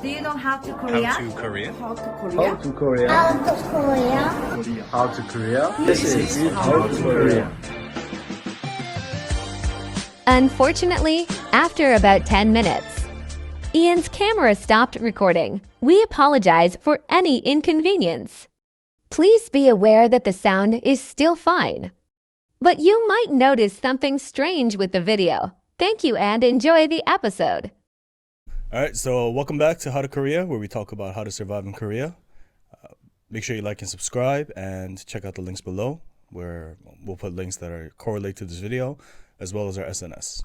Do you know how to Korea? How to Korea? How to Korea? How to Korea? Out of Korea. How to Korea? This is How to Korea. Unfortunately, after about 10 minutes, Ian's camera stopped recording. We apologize for any inconvenience. Please be aware that the sound is still fine. But you might notice something strange with the video. Thank you and enjoy the episode. All right, so welcome back to How to Korea, where we talk about how to survive in Korea. Make sure you like and subscribe and check out the links below, where we'll put links that are correlate to this video, as well as our SNS.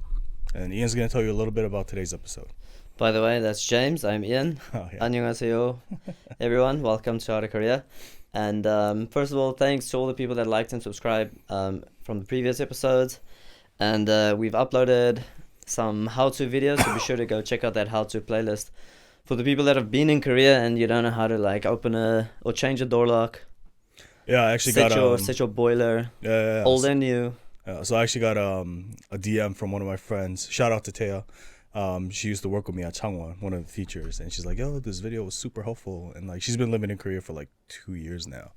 And Ian's going to tell you a little bit about today's episode. By the way, that's James. I'm Ian. Oh, yeah. 안녕하세요, everyone. Welcome to How to Korea. And first of all, thanks to all the people that liked and subscribed from the previous episodes. And we've uploaded some how-to videos, so be sure to go check out that how-to playlist. For the people that have been in Korea and you don't know how to like open or change a door lock. Yeah, I actually set your boiler, old and new. So I actually got a DM from one of my friends. Shout out to Taya. She used to work with me at Changwon, one of the teachers, and she's like, "Yo, this video was super helpful." And like, she's been living in Korea for like 2 years now.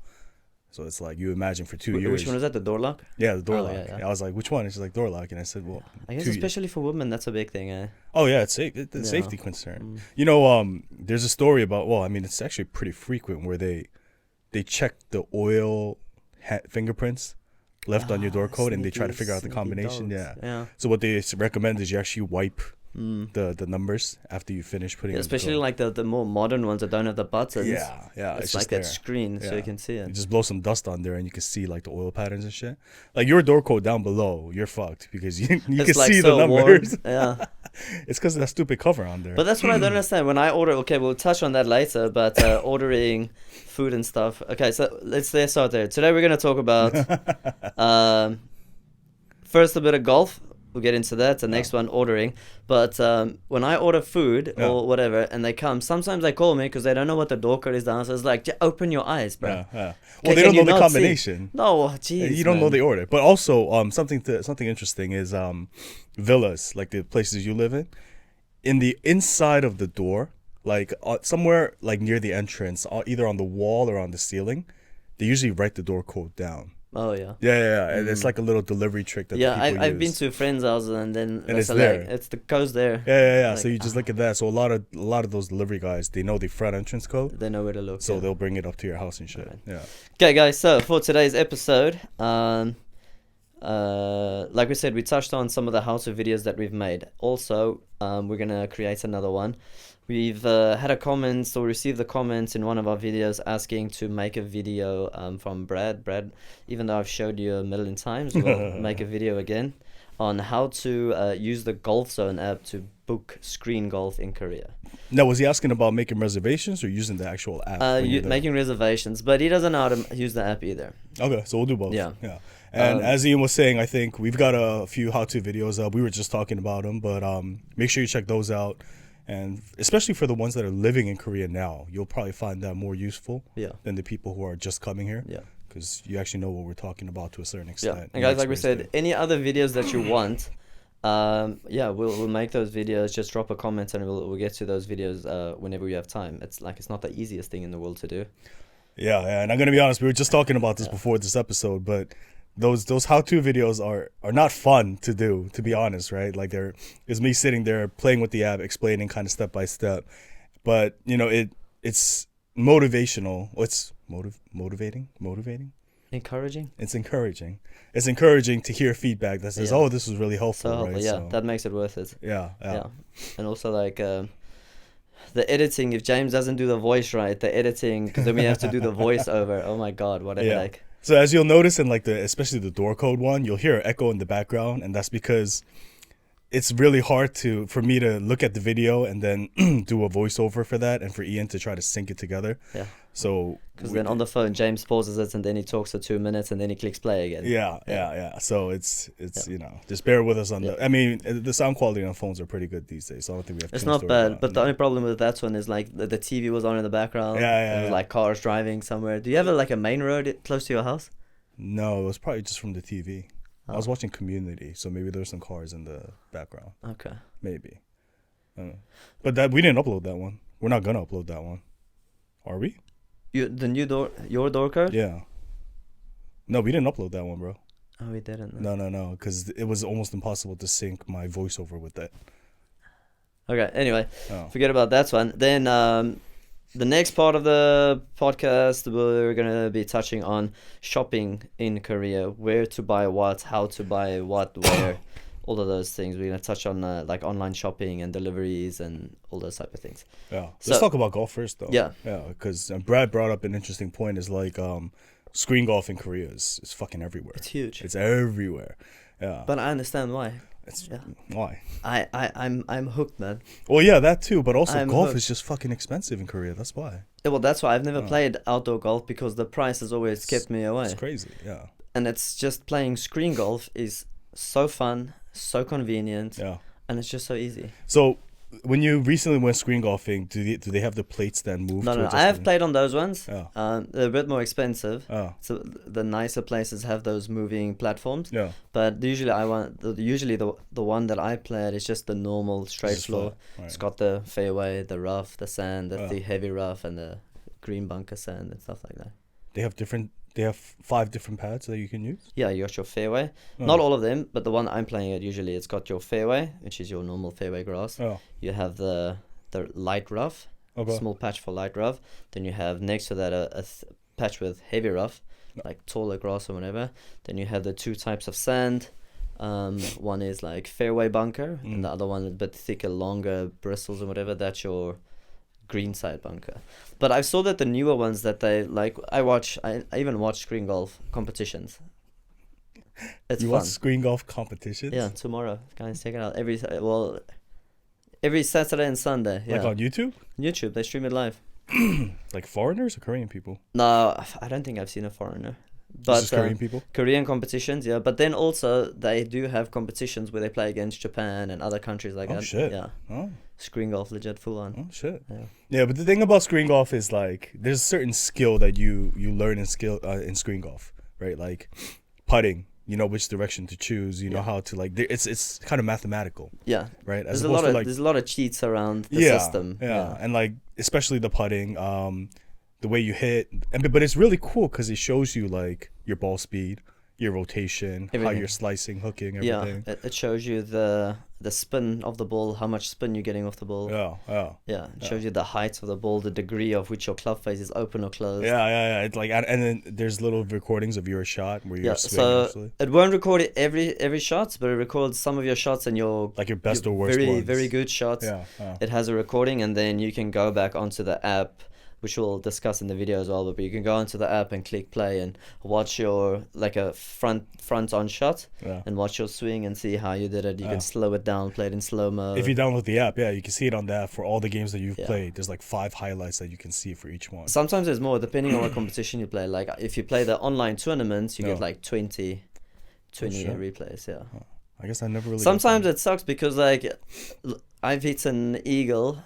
So it's like, you imagine for 2 years. Which one was that? The door lock? Yeah, the door Oh, lock. yeah. I was like, which one? And she's like, door lock. And I said, well, I guess 2 years. especially for women, that's a big thing, eh? Oh yeah, it's safe. It's a safety concern. You know, there's a story about. Well, I mean, it's actually pretty frequent where they check the oil fingerprints left on your door code, and they try to figure out the combination. Yeah. So what they recommend is you actually wipe the numbers after you finish putting. Especially like the more modern ones that don't have the buttons. Yeah. It's like that screen, so you can see it. You just blow some dust on there, and you can see like the oil patterns and shit. Like your door code down below, you're fucked because you can like see so the numbers. Warm. Yeah. It's because of that stupid cover on there. But that's what I don't understand. When I order, okay, we'll touch on that later, but ordering food and stuff. Okay, so let's start there. Today we're going to talk about first a bit of golf. We'll get into that. The next one, ordering. But when I order food or whatever, and they come, sometimes they call me because they don't know what the door code is down. So it's like, open your eyes, bro. Well, they don't know the combination. See? No, jeez. You don't know the order. But also, something interesting is villas, like the places you live in the inside of the door, like somewhere like near the entrance, either on the wall or on the ceiling, they usually write the door code down. Oh yeah. Yeah. And it's like a little delivery trick that people I've use. been to friends' houses and then it's there. It's the code's there. Yeah. Like, so you just look at that. So a lot of those delivery guys, they know the front entrance code. They know where to look. So they'll bring it up to your house and shit. Right. Yeah. Okay, guys. So for today's episode, like we said, we touched on some of the how-to videos that we've made. Also, we're gonna create another one. We've had a comment or received a comment in one of our videos asking to make a video from Brad. Brad, even though I've showed you a million times, we'll make a video again on how to use the Golf Zone app to book screen golf in Korea. Now, was he asking about making reservations or using the actual app? Making reservations, but he doesn't know how to use the app either. Okay, so we'll do both. Yeah. And as Ian was saying, I think we've got a few how-to videos up. We were just talking about them, but make sure you check those out. And especially for the ones that are living in Korea now, you'll probably find that more useful than the people who are just coming here. Yeah. Because you actually know what we're talking about to a certain extent. Yeah. And guys, like we said, any other videos that you want, we'll make those videos. Just drop a comment and we'll get to those videos whenever we have time. It's not the easiest thing in the world to do. Yeah. And I'm gonna be honest, we were just talking about this before this episode, but those how-to videos are not fun to do, to be honest, right? Like it's me sitting there playing with the app, explaining kind of step by step, but you know it's motivational. What's motivating? Encouraging. It's encouraging to hear feedback that says, "Oh, this was really helpful." So, right? Yeah, that makes it worth it. Yeah. And also like the editing. If James doesn't do the voice right, the editing, because then we have to do the voiceover. Oh my God, what a headache. So as you'll notice in like especially the door code one, you'll hear an echo in the background, and that's because it's really hard for me to look at the video and then do a voiceover for that, and for Ian to try to sync it together. Yeah. So because then on the phone, James pauses it and then he talks for 2 minutes and then he clicks play again. Yeah. So it's just bear with us on the. I mean, the sound quality on phones are pretty good these days, so I don't think we have. It's not bad, but the only problem with that one is like the TV was on in the background. Yeah. Like cars driving somewhere. Do you have a main road close to your house? No, it was probably just from the TV. I was watching Community, so maybe there's some cars in the background. Okay. Maybe. I don't know. But we didn't upload that one. We're not gonna upload that one, are we? Your door code? Yeah. No, we didn't upload that one, bro. Oh, we didn't. No, because it was almost impossible to sync my voiceover with that. Okay. Anyway, Oh. forget about that one. Then the next part of the podcast, we're gonna be touching on shopping in Korea, where to buy what, how to buy what, where. All of those things. We're gonna touch on like online shopping and deliveries and all those type of things. Yeah. So- Let's talk about golf first, though. Yeah. Yeah, because Brad brought up an interesting point. Is like screen golf in Korea is fucking everywhere. It's huge. It's everywhere. Yeah. But I understand why. It's Yeah. why? I'm hooked, man. Well, yeah, that too. But also, I'm golf hooked. is just fucking expensive in Korea. That's why. Yeah, well, that's why I've never Oh. played outdoor golf, because the price has always kept me away. It's crazy. Yeah. And it's just playing screen golf is so fun, so convenient, Yeah. and it's just so easy. So, when you recently went screen golfing, do they have the plates that move? No, to no, adjust I have the- played on those ones. Yeah. They're a bit more expensive. Oh. So the nicer places have those moving platforms. Yeah. But usually the one that I played is just the normal straight Just floor. flat, right. It's got the fairway, the rough, the sand, Oh. the heavy rough, and the green bunker sand and stuff like that. They have different. They have 5 different pads that you can use. Yeah, you got your fairway. Oh. Not all of them, but the one I'm playing at usually, it's got your fairway, which is your normal fairway grass. Oh. You have the light rough, Okay. small patch for light rough. Then you have next to that a patch with heavy rough, like taller grass or whatever. Then you have the 2 types of sand. One is like fairway bunker, and the other one a bit thicker, longer bristles or whatever. That's your green side bunker. But I saw that the newer ones that they like, I even watch screen golf competitions. It's You fun. watch screen golf competitions? Yeah, tomorrow, guys, check it out. Every Saturday and Sunday. Yeah, Like on YouTube? YouTube, they stream it live. Like foreigners or Korean people? No, I don't think I've seen a foreigner. But Just Korean people? Korean competitions, yeah. But then also they do have competitions where they play against Japan and other countries like Oh, that. shit. Yeah, Oh, screen golf, legit, full on. oh shit. Yeah. Yeah, but the thing about screen golf is like there's a certain skill that you learn in screen golf, right? Like putting, you know which direction to choose, you know how to like it's kind of mathematical, Yeah, right? As there's a opposed lot to, of there's a lot of cheats around the yeah, system. yeah, and like especially the putting, the way you hit, but it's really cool because it shows you like your ball speed, your rotation, how Everything. you're slicing, hooking, Yeah, everything. it shows you the spin of the ball, how much spin you're getting off the ball. Yeah. Yeah, it shows you the height of the ball, the degree of which your club face is open or closed. Yeah. It's like, and then there's little recordings of your shot where you're Yeah, swinging. so Actually. it won't record it every shot, but it records some of your shots and your Like your best or worst very ones. very good shots. Yeah. It has a recording, and then you can go back onto the app, which we'll discuss in the video as well. But you can go onto the app and click play and watch your like a front on shot Yeah. and watch your swing and see how you did it. You Yeah. can slow it down, play it in slow mo. If you download the app, you can see it on the app for all the games that you've Yeah. played. There's like 5 highlights that you can see for each one. Sometimes there's more depending on what competition you play. Like if you play the online tournaments, you Yeah. get like 20 shit. replays. Yeah. I guess I never really. Sometimes it sucks because like I've hit an eagle.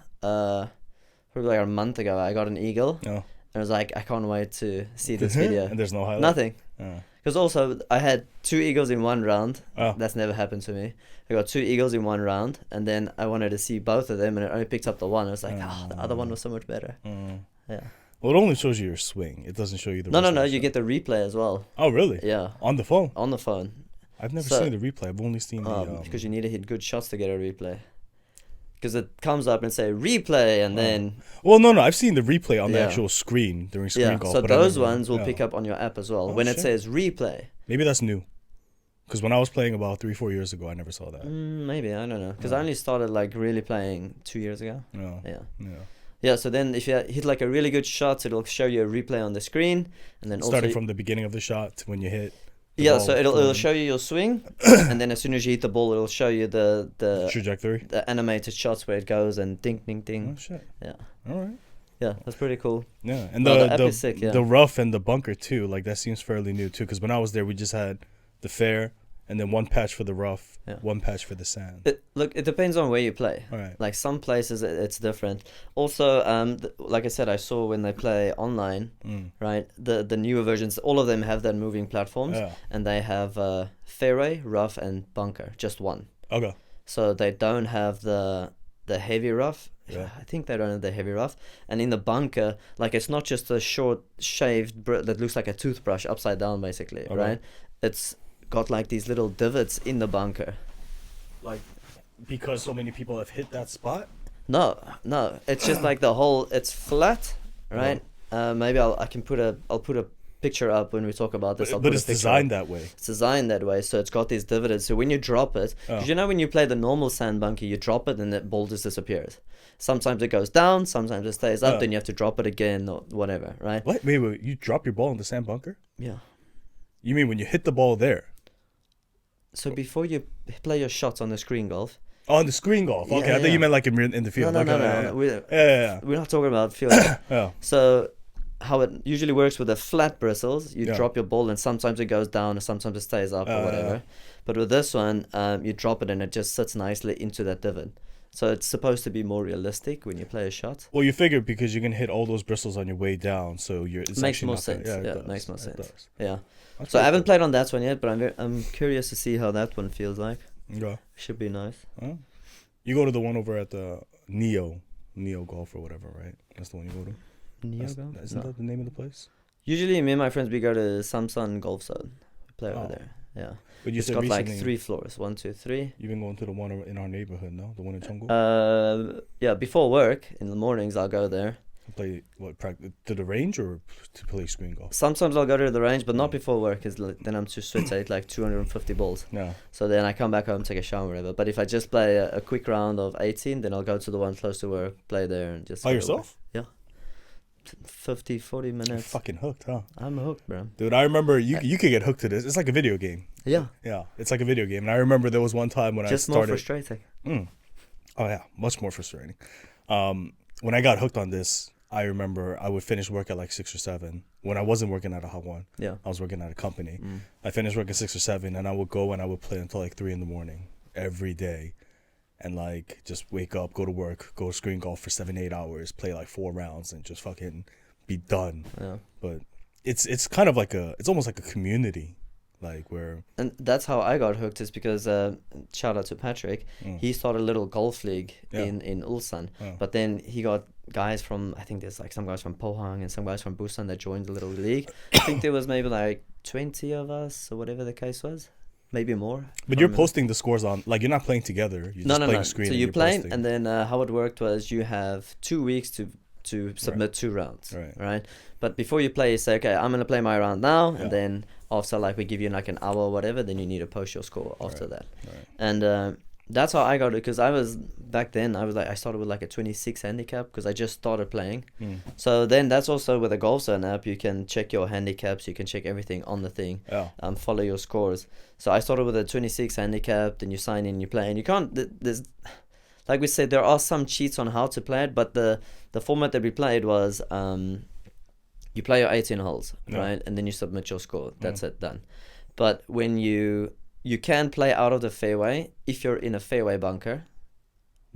Probably like a month ago, I got an eagle. No. And I was like, I can't wait to see this video. And there's no highlight. Nothing. Yeah. Because also I had 2 eagles in one round. Oh. That's never happened to me. I got 2 eagles in one round, and then I wanted to see both of them, and I only picked up the one. I was like, the other one was so much better. Yeah. Well, it only shows you your swing. It doesn't show you the. No, rest of the you shot. get the replay as well. Oh, really? Yeah. On the phone. On the phone. I've never So- seen the replay. I've only seen the. Because you need to hit good shots to get a replay. Because it comes up and say replay, and then Well, no. I've seen the replay on the Yeah. actual screen during screen yeah. golf. So but I those never- ones will yeah. pick up on your app as well. Oh, When it shit. says replay, Maybe that's new. Because when I was playing about 3-4 years ago, I never saw that. maybe I don't know. Because I only started like really playing 2 years ago. No. Yeah. Yeah. Yeah. So then if you hit like a really good shot, it'll show you a replay on the screen, and then Starting also from the beginning of the shot to when you hit. the yeah. ball So it'll from show you your swing, and then as soon as you hit the ball, it'll show you the trajectory. the animated shots where it goes and ding ding Oh ding. shit. Yeah. All right. Yeah, that's pretty cool. Yeah, and No, the the app is sick, yeah. the rough and the bunker too. Like that seems fairly new too. Because when I was there, we just had the fair, and then one patch for the rough, Yeah. one patch for the sand. It depends on where you play. All right. Like some places it's different. Also, like I said, I saw when they play online, right? The newer versions, all of them have that moving platforms, Yeah. and they have fairway, rough, and bunker, just one. Okay. So they don't have the heavy rough Yeah. I think they don't have the heavy rough. And in the bunker, like it's not just a short shaved that looks like a toothbrush upside down, basically, Okay. right? It's got like these little divots in the bunker. Like, because so many people have hit that spot. No, it's just like the whole. It's flat, right? Maybe I can put a picture up when we talk about this. But it's designed that way. It's designed that way, so it's got these divots. So when you drop it, because you know when you play the normal sand bunker, you drop it and the ball just disappears. Sometimes it goes down, sometimes it stays up. Then you have to drop it again or whatever, right? What? Wait. You drop your ball in the sand bunker? Yeah. You mean when you hit the ball there? So before you play your shots on the screen golf. Oh, on the screen golf. Okay, Yeah, I thought you meant like in the field. No. Yeah. We're not talking about field. Oh. So how it usually works with the flat bristles, you Yeah. drop your ball and sometimes it goes down and sometimes it stays up or whatever. But with this one, you drop it and it just sits nicely into that divot. So it's supposed to be more realistic when you play a shot. Well, you figure because you can hit all those bristles on your way down, so it's Makes actually more not gonna- sense. Yeah, It does. makes more It sense. does. Yeah. That's So I pretty haven't cool. played on that one yet, but I'm curious to see how that one feels like. Yeah. Should be nice. Huh? You go to the one over at the Neo Golf or whatever, right? That's the one you go to. Neogolf? Isn't No. that the name of the place? Usually me and my friends, we go to Samsung Golf Zone. We play over there. Yeah. But you It's said got like recently 3 floors. 1, 2, 3. you've been going to the one in our neighborhood, no? The one in Chunggu? Yeah, before work, in the mornings, I'll go there. Play what? Practice to the range or to play screen golf? Sometimes I'll go to the range, but not before work, because then I'm too sweaty. I hit like 250 balls. Yeah. So then I come back home, take a shower, whatever. But if I just play a quick round of 18, then I'll go to the one close to work, play there, and just. By go to work. yourself? Yeah. 50, 40 You're minutes. fucking hooked, huh? I'm hooked, bro. Dude, I remember you could get hooked to this. It's like a video game. Yeah. Yeah, it's like a video game. And I remember there was one time when Just I more started. frustrating. Oh yeah, much more frustrating. When I got hooked on this, I remember I would finish work at like 6 or 7. When I wasn't working at a hot one, Yeah. I was working at a company. I finished work at 6 or 7, and I would go and I would play until like 3 in the morning every day, and like just wake up, go to work, go screen golf for 7-8 hours, play like 4 rounds, and just fucking be done. Yeah. But it's kind of like it's almost like a community, like where. And that's how I got hooked, is because shout out to Patrick. He started a little golf league in Ulsan, but then he got guys from, I think there's like some guys from Pohang and some guys from Busan that joined the little league. I think there was maybe like 20 of us or whatever the case was, maybe more. But you're posting the scores on, like, you're not playing together. You're just playing screen. So and you you're play, posting. and then how it worked was you have 2 weeks to submit 2 rounds, right? But before you play, you say, okay, I'm gonna play my round now, and then after like we give you like an hour or whatever, then you need to post your score after that. And that's how I got it, because I was back then. I started with like a 26 handicap because I just started playing. So then that's also with a Golf Zone app. You can check your handicaps. You can check everything on the thing. Follow your scores. So I started with a 26 handicap. Then you sign in, you play, and you can't. There's, like we said, there are some cheats on how to play it, but the format that we played was you play your 18 holes, right, and then you submit your score. That's it, done. But when you can play out of the fairway if you're in a fairway bunker.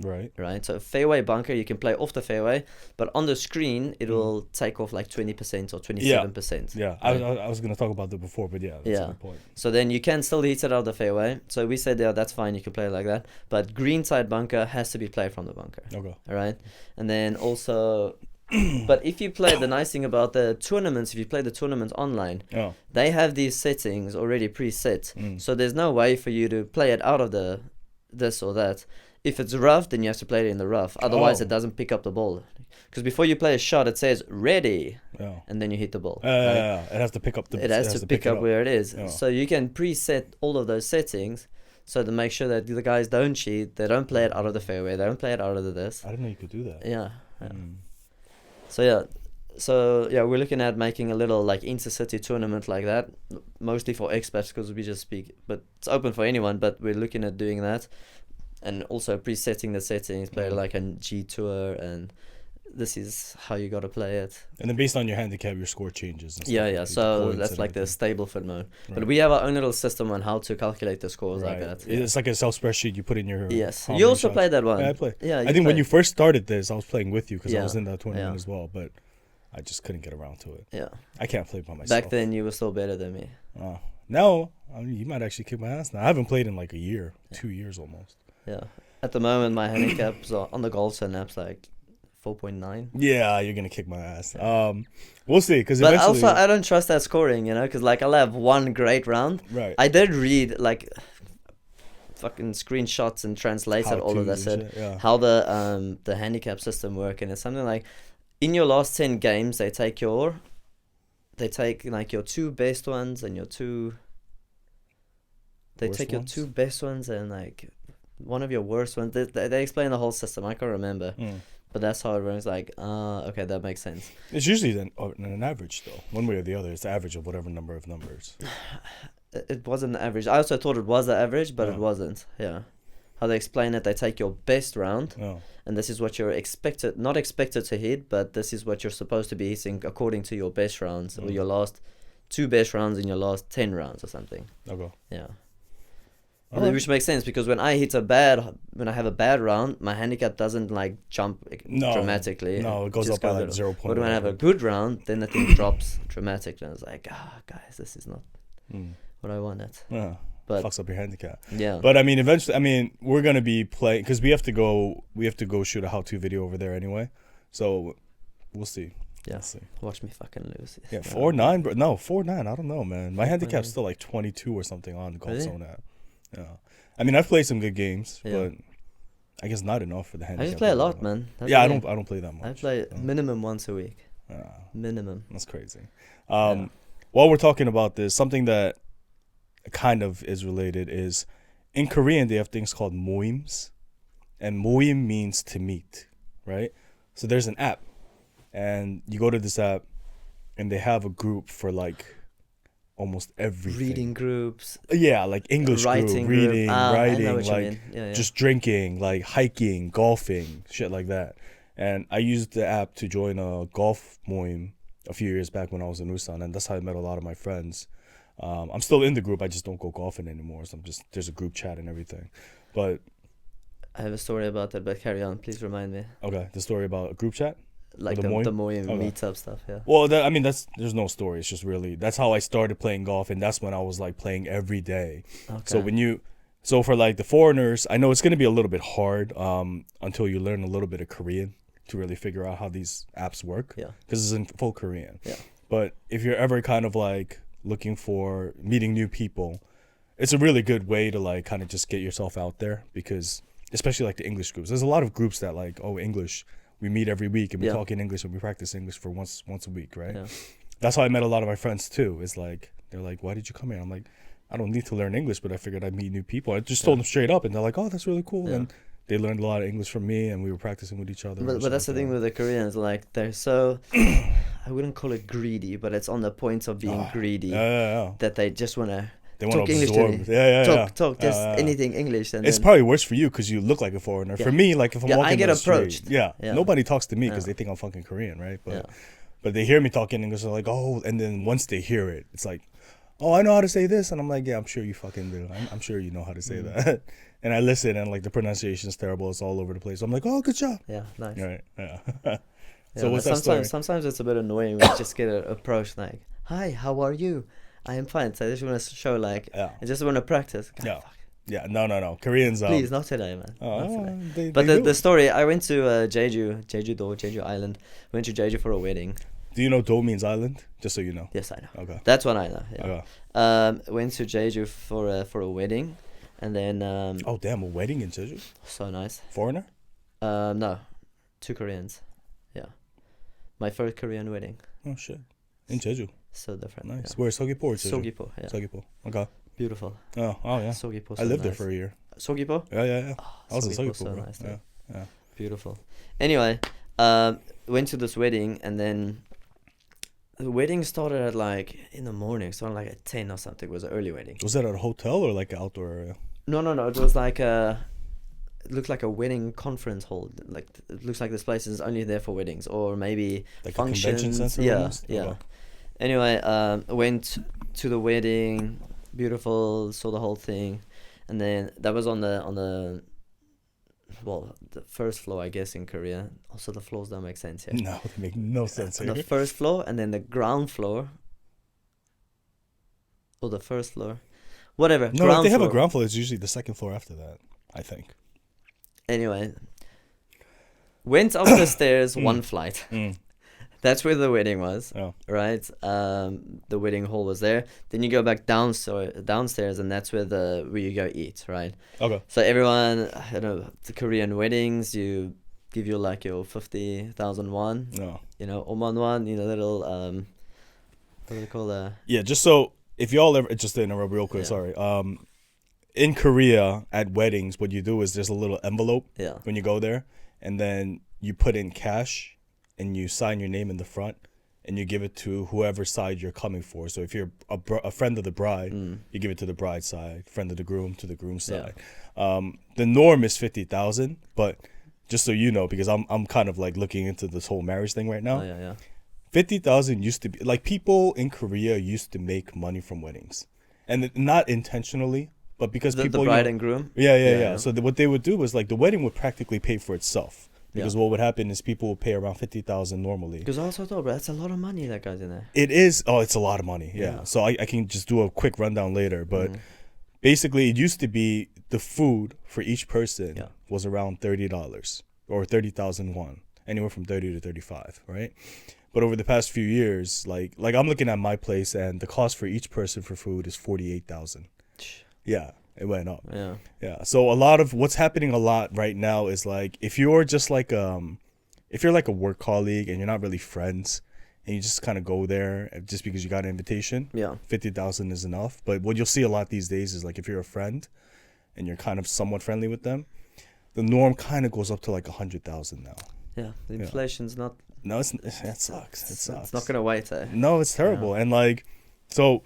Right. So a fairway bunker, you can play off the fairway, but on the screen it will take off like 20% or 27%. Yeah. Right? I was gonna talk about that before, but that's a good point. So then you can still hit it out of the fairway. So we said, yeah, that's fine, you can play it like that. But green side bunker has to be played from the bunker. Okay. All right. And then also, but if you play, the nice thing about the tournaments, if you play the tournament online, they have these settings already preset. So there's no way for you to play it out of the this or that. If it's rough, then you have to play it in the rough. Otherwise, it doesn't pick up the ball. Because before you play a shot, it says ready, and then you hit the ball. It has to pick up it has to pick up where it is. Yeah. So you can preset all of those settings, so to make sure that the guys don't cheat. They don't play it out of the fairway. They don't play it out of the this. I didn't know you could do that. Yeah. So we're looking at making a little like intercity tournament like that, mostly for expats because we just speak. But it's open for anyone. But we're looking at doing that. And also presetting the settings, play like a G Tour, and this is how you got to play it. And then based on your handicap, your score changes. And stuff. Yeah. So that's like the stable foot mode. But we have our own little system on how to calculate the scores like that. Yeah. It's like a self spreadsheet you put in your. Yes. You also played that one. Yeah, I play. Yeah. I think when you first started this, I was playing with you because I was in that tournament as well, but I just couldn't get around to it. Yeah. I can't play by myself. Back then, you were still better than me. Now, I mean, you might actually kick my ass now. I haven't played in like a year, 2 years almost. Yeah. At the moment, my handicaps are on the golf set apps like 4.9. Yeah, you're gonna kick my ass. We'll see. Because But eventually, also, I don't trust that scoring, you know, because like I'll have one great round. right. I did read like fucking screenshots and translated all of that How-tos said and shit, yeah. how the handicap system work, and it's something like in your last 10 games they take like your two best ones and your two Worst take your ones? two best ones and like one of your worst ones. They explain the whole system. I can't remember, but that's how it works. Like, okay, that makes sense. It's usually an average though, one way or the other. It's the average of whatever number of numbers. It wasn't the average. I also thought it was the average, but it Oh. wasn't. Yeah. How they explain it, they take your best round, Oh, and this is what you're not expected to hit, but this is what you're supposed to be hitting according to your best rounds, or your last two best rounds in your last 10 rounds or something. okay. Yeah. Alright. Which makes sense because when I have a bad round, my handicap doesn't like jump No, dramatically. no, it goes just up by goes like up. 0. But when I have a good round, then the thing drops dramatically. And I was like, guys, this is not what I wanted. Yeah, But fucks up your handicap. yeah, But I mean, eventually, we're gonna be playing because we have to go shoot a how-to video over there anyway. So we'll see. yeah. We'll see. Watch me fucking lose. Yeah, 4.9, bro. No, 4.9. I don't know, man. My handicap's 4.9. still like 22 or something on the Golf Really? Zone app. Yeah, I mean, I've played some good games, Yeah. but I guess not enough for the I handicap. just play a lot, level. man. That's Yeah, I the thing. don't play that much. I play minimum once a week. Yeah, Minimum. that's crazy. While we're talking about this, something that kind of is related is in Korean they have things called moims, and moim means to meet, right? So there's an app, and you go to this app, and they have a group for like almost everything. Reading groups, Yeah, like English writing group, group. reading, I know writing, what you like mean. Yeah, yeah. just drinking, like hiking, golfing, shit like that. And I used the app to join a golf moim a few years back when I was in Busan, and that's how I met a lot of my friends. I'm still in the group. I just don't go golfing anymore. So there's a group chat and everything. But I have a story about that, but carry on. Please remind me. okay, the story about a group chat. Like the the Moy? Moy Okay. meetup stuff, yeah. Well, there's no story. It's just really that's how I started playing golf, and that's when I was like playing every day. Okay. So for like the foreigners, I know it's gonna be a little bit hard until you learn a little bit of Korean to really figure out how these apps work. Yeah. Because it's in full Korean. Yeah. But if you're ever kind of like looking for meeting new people, it's a really good way to like kind of just get yourself out there, because especially like the English groups. There's a lot of groups that like, oh, English, we meet every week and we Yeah. talk in English and we practice English for once a week, right? Yeah. That's how I met a lot of my friends too. It's like they're like, why did you come here? I'm like, I don't need to learn English, but I figured I'd meet new people. I just told them straight up, and they're like, oh, that's really cool. Yeah. And they learned a lot of English from me, and we were practicing with each other. But that's the thing with the Koreans, like they're so I wouldn't call it greedy, but it's on the point of being greedy yeah. that they just wanna They want talk to English absorb. to me. Yeah. Talk just Yeah. anything English, and It's then, probably worse for you because you look like a foreigner. Yeah. For me, like if I'm Yeah, I walking get down the street, approached. yeah, Yeah. nobody talks to me because Yeah. they think I'm fucking Korean, right? But Yeah. but they hear me talking English, they're like, oh, and then once they hear it, it's like, oh, I know how to say this, and I'm like, yeah, I'm sure you fucking do. I'm sure you know how to say that. And I listen, and like the pronunciation's terrible. It's all over the place. I'm like, oh, good job. yeah, nice. Right. Yeah. Yeah, So what's but that story? sometimes it's a bit annoying when you just get approached like, "Hi, how are you? I am fine." So I just want to show like, Yeah. I just want to practice. God, Yeah. fuck. Yeah. No. Koreans. Please, not today, man. Oh, Not today. they But do. the story, I went to Jeju Island. Went to Jeju for a wedding. Do you know Do means island? Just so you know. Yes, I know. Okay. That's what I know. Yeah. Okay. Went to Jeju for a wedding, and then Oh damn, a wedding in Jeju? so nice. Foreigner? No, 2 Koreans. Yeah, my first Korean wedding. Oh shit. In Jeju. So different. Nice. Yeah. Where's Seogwipo or Jeju? Seogwipo. Yeah. Seogwipo. Okay. Beautiful. Oh yeah. Seogwipo. I so lived there nice. for a year. Seogwipo. Yeah. I was in Seogwipo, Seogwipo, so bro. nice, Yeah. Yeah. Beautiful. Anyway, went to this wedding, and then the wedding started at like in the morning. Started like at 10 or something. It was an early wedding. Was that at a hotel or like an outdoor area? No. It was like it looked like a wedding conference hall. Like it looks like this place is only there for weddings or maybe Like functions. a convention center? Yeah, almost? yeah. Okay. Anyway, went to the wedding. Beautiful. Saw the whole thing, and then that was on the the first floor, I guess, in Korea. Also, the floors don't make sense here. No, they make no sense On here. the first floor, and then the ground floor. Or the first floor. Whatever. No, if they have a floor. ground floor, it's usually the second floor after that, I think. Anyway, went up the stairs one flight. That's where the wedding was, Oh. right? The wedding hall was there. Then you go back downstairs, and that's where you go eat, right? Okay. So everyone, you know, the Korean weddings, you give you like your 50,000 won, No. you know, Oman won, you know, little what do they call that? Yeah, just so if y'all ever just to interrupt real quick, Yeah. sorry. In Korea at weddings, what you do is there's a little envelope Yeah. when you go there, and then you put in cash and you sign your name in the front and you give it to whoever side you're coming for. So if you're a friend of the bride, you give it to the bride side, friend of the groom to the groom side. The norm is 50,000, but just so you know, because I'm kind of like looking into this whole marriage thing right now. Oh, yeah. 50,000 used to be like people in Korea used to make money from weddings, and not intentionally, but because The people bride and groom. yeah. So what they would do was like the wedding would practically pay for itself, because Yeah. what would happen is people would pay around 50,000 normally. Because also though, bro, that's a lot of money that goes in there. It is. Oh, it's a lot of money. Yeah. Yeah. So I can just do a quick rundown later, but basically it used to be the food for each person Yeah. was around $30 or 30,000 won, anywhere from 30 to 35, right? But over the past few years, like I'm looking at my place, and the cost for each person for food is 48,000. Yeah, it went up. Yeah. Yeah. So a lot of what's happening a lot right now is like if you're just like if you're like a work colleague and you're not really friends and you just kind of go there just because you got an invitation, Yeah. 50,000 is enough. But what you'll see a lot these days is like if you're a friend and you're kind of somewhat friendly with them, the norm kind of goes up to like 100,000 now. Yeah. The inflation's not. No, that sucks. It sucks. It's not gonna wait. No, it's terrible. And like, so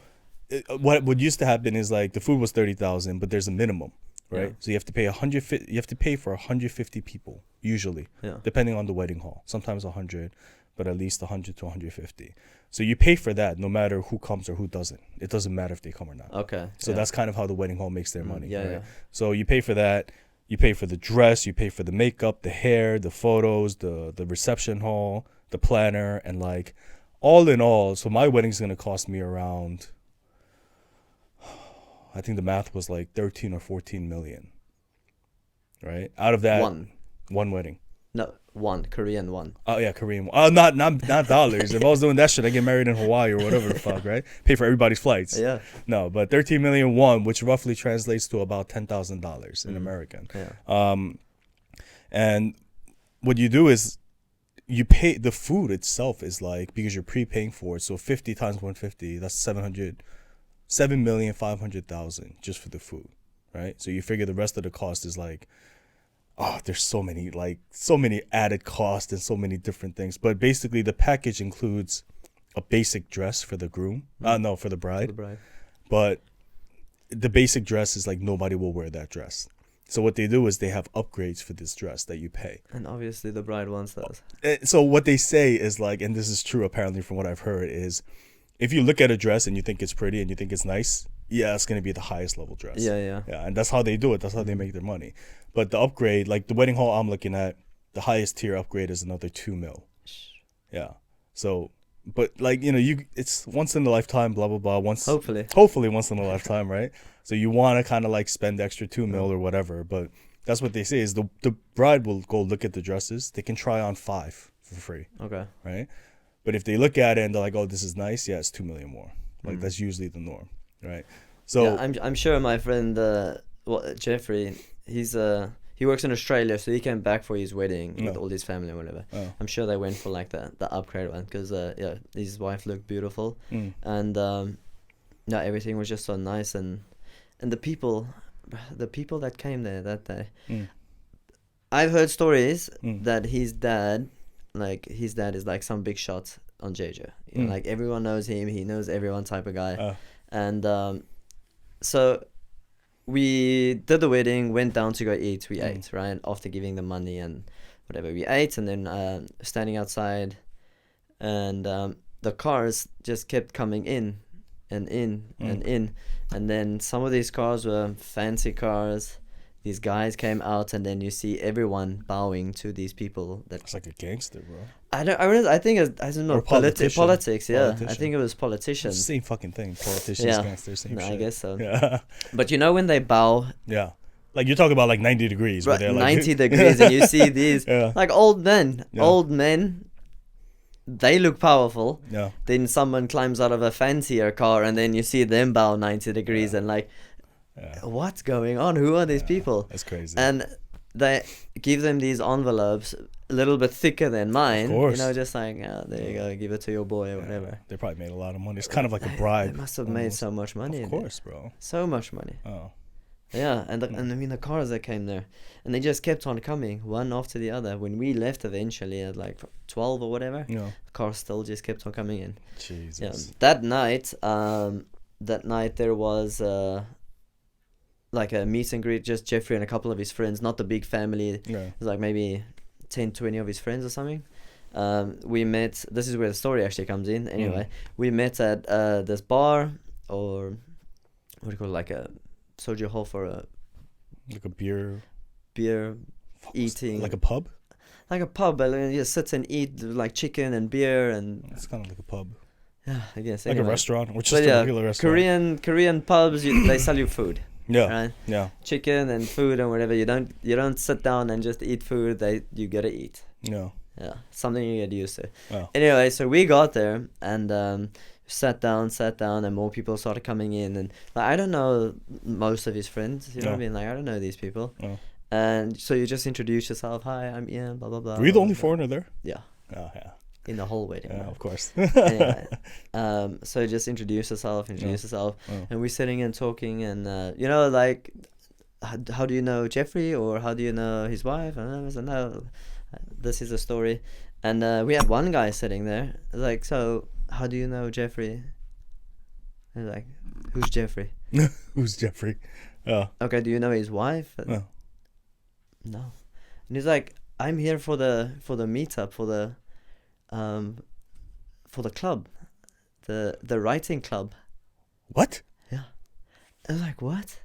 what used to happen is like the food was 30,000, but there's a minimum, right? Yeah. So you have to pay 150. You have to pay for 150 people usually, Yeah. depending on the wedding hall. Sometimes 100, but at least 100 to 150. So you pay for that no matter who comes or who doesn't. It doesn't matter if they come or not. Okay. So yeah. that's kind of how the wedding hall makes their money. yeah, right? yeah. So you pay for that. You pay for the dress. You pay for the makeup, the hair, the photos, the reception hall, the planner, and like all in all. So my wedding's gonna cost me around, I think the math was like 13 or 14 million. Right? Out of that, one wedding. No, one Korean one. Oh yeah, Korean. Oh, not dollars. If I was doing that shit, I get married in Hawaii or whatever the fuck, right? Pay for everybody's flights. Yeah. No, but 13 million won, which roughly translates to about $10,000 in American. Yeah. And what you do is you pay the food itself is like, because you're prepaying for it. So 50 times 150, that's 7,500,000 just for the food, right? So you figure the rest of the cost is like, oh, there's so many added costs and so many different things. But basically the package includes a basic dress for the groom. No, for the bride. The bride. But the basic dress is like nobody will wear that dress. So what they do is they have upgrades for this dress that you pay. And obviously the bride wants those. So what they say is like, and this is true apparently from what I've heard, is if you look at a dress and you think it's pretty and you think it's nice, yeah, it's going to be the highest level dress. Yeah. Yeah, and that's how they do it. That's how they make their money. But the upgrade, like the wedding hall I'm looking at, the highest tier upgrade is another 2 mil. Yeah. So, but like, it's once in a lifetime, blah, blah, blah. Hopefully once in a lifetime, right? So you want to kind of like spend the extra 2 mil or whatever. But that's what they say is the bride will go look at the dresses. They can try on 5 for free. Okay. Right? But if they look at it and they're like, oh, this is nice, yeah, it's 2 million more. Like that's usually the norm. Right? So yeah, I'm sure my friend Jeffrey, he works in Australia, so he came back for his wedding with all his family and whatever. I'm sure they went for like the upgrade one because his wife looked beautiful and everything was just so nice and the people that came there that day. I've heard stories that his dad is like some big shot on Jeju. You know, like everyone knows him, he knows everyone type of guy. And so we did the wedding, went down to go eat. We ate, right? After giving them money and whatever. We ate and then standing outside and the cars just kept coming in and in and in. And then some of these cars were fancy cars. These guys came out and then you see everyone bowing to these people. It's like a gangster, bro. I don't know. Or politician. Politics, yeah. Politician. I think it was politicians. Same fucking thing. Politicians, Yeah. gangsters, same No, shit. I guess so. Yeah. But when they bow, Yeah. Like you're talking about like 90 degrees. Right, Where they're like 90 degrees, and you see these Yeah. like old men. Yeah. Old men. They look powerful. Yeah. Then someone climbs out of a fancier car, and then you see them bow 90 degrees, and like, what's going on? Who are these people? That's crazy. And they give them these envelopes a little bit thicker than mine. course. You know, just like, oh, there you go, give it to your boy or whatever. They probably made a lot of money. It's kind of like a bribe. They must have made so much money. Of in there. course, bro. So much money. Oh. Yeah, and I mean the cars that came there, and they just kept on coming, one after the other. When we left eventually at like 12 or whatever, Yeah. the cars still just kept on coming in. Jesus. Yeah, that night there was like a meet and greet, just Jeffrey and a couple of his friends, not the big family. Yeah. It was like maybe 10, 20 of his friends or something. We met. This is where the story actually comes in. Anyway, we met at this bar, or what do you call it, like a soju hall for a Like a beer. eating, Like a pub? like a pub. And you just sit and eat like chicken and beer and It's kind of like a pub. yeah, I guess Like anyway. a restaurant, or But just a yeah, regular restaurant. Korean pubs, they sell you food. Yeah. Right? Yeah. Chicken and food and whatever. You don't sit down and just eat food. You gotta eat. Yeah. Yeah, something you get used to. Oh. Anyway, so we got there and sat down, and more people started coming in, and like, I don't know most of his friends. You know what I mean? Like, I don't know these people. Oh. And so you just introduce yourself. Hi, I'm Ian. Blah blah blah. Were you the blah, only blah, foreigner there? Yeah, Oh, yeah. in the whole wedding. Yeah, right? of course. Anyway, so just introduce yourself, Oh. and we're sitting and talking, and you know, like, how do you know Jeffrey, or how do you know his wife? And I was like, no, this is a story. And we had one guy sitting there, like, so how do you know Jeffrey? And like, who's Jeffrey? Who's Jeffrey? Oh. Okay, do you know his wife? No. No. And he's like, I'm here for the meetup, for the club, the writing club. What? Yeah. I was like, what?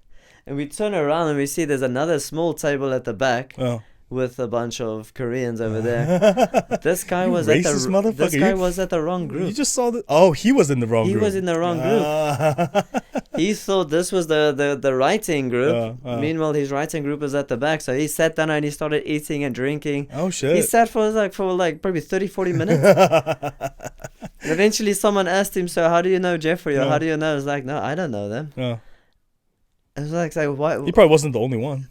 And we turn around and we see there's another small table at the back Oh. with a bunch of Koreans over there. This guy You was at racist the motherfucker. this guy You- was at the wrong group. You just saw the. Oh, he was in the wrong He group. was in the wrong group. He thought this was the writing group. Meanwhile, his writing group was at the back. So he sat down and he started eating and drinking. Oh shit. He sat for like probably 30-40 minutes. And eventually someone asked him, so how do you know Jeffrey, or Yeah. how do you know? I was like, no, I don't know them. Oh. I was like why? He probably wasn't the only one.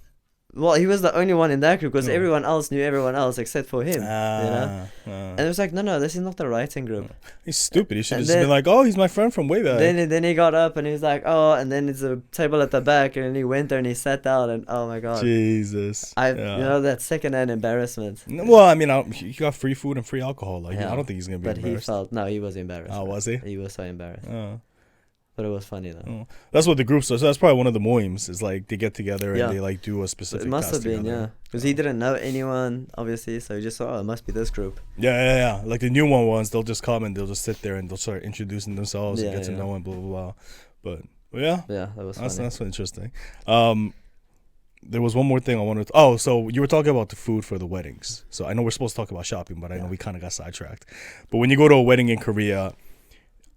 Well, he was the only one in that group because Oh. everyone else knew everyone else except for him. You know? And it was like, no, this is not the writing group. He's stupid. He should have And just been then- like, oh, he's my friend from way back. Then he got up and he was like, oh, and then it's a table at the back, and he went there and he sat down, and oh my god, Jesus. you Yeah. know, that secondhand embarrassment. Well, I mean, he got free food and free alcohol. Like, Yeah. I don't think he's gonna be But he embarrassed. felt he was embarrassed. Oh, man. was he? He was so embarrassed, Oh. but it was funny though. Oh. That's what the groups are. So that's probably one of the moims. Is like they get together Yeah. and they like do a So specific. it must task have been, together. because he didn't know anyone, obviously, so he just thought, oh, it must be this group. Yeah. Like the new ones, they'll just come and they'll just sit there and they'll start introducing themselves and Yeah, get to yeah. know and blah blah blah. But yeah, Yeah, that was that's funny. interesting. There was one more thing I wanted to. Oh, so you were talking about the food for the weddings. So I know we're supposed to talk about shopping, but I know we kind of got sidetracked. But when you go to a wedding in Korea,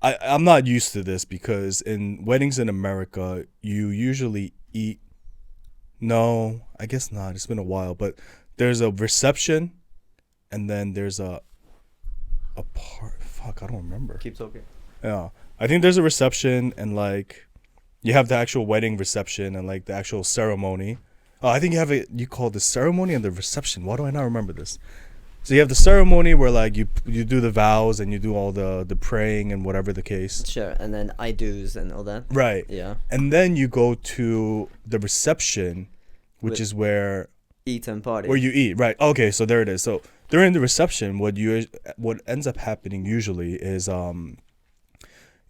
I'm not used to this because in weddings in America, you usually eat. No, I guess not. It's been a while, but there's a reception, and then there's a part. Fuck, I don't remember. Keep talking. Yeah, I think there's a reception, and like you have the actual wedding reception and like the actual ceremony. Oh, I think you call the ceremony and the reception. Why do I not remember this? So you have the ceremony where like you do the vows and you do all the praying and whatever the case. Sure, and then I do's and all that. Right. Yeah. And then you go to the reception, which is where Eat and party. you eat. Right. Okay, so there it is. So during the reception, what ends up happening usually is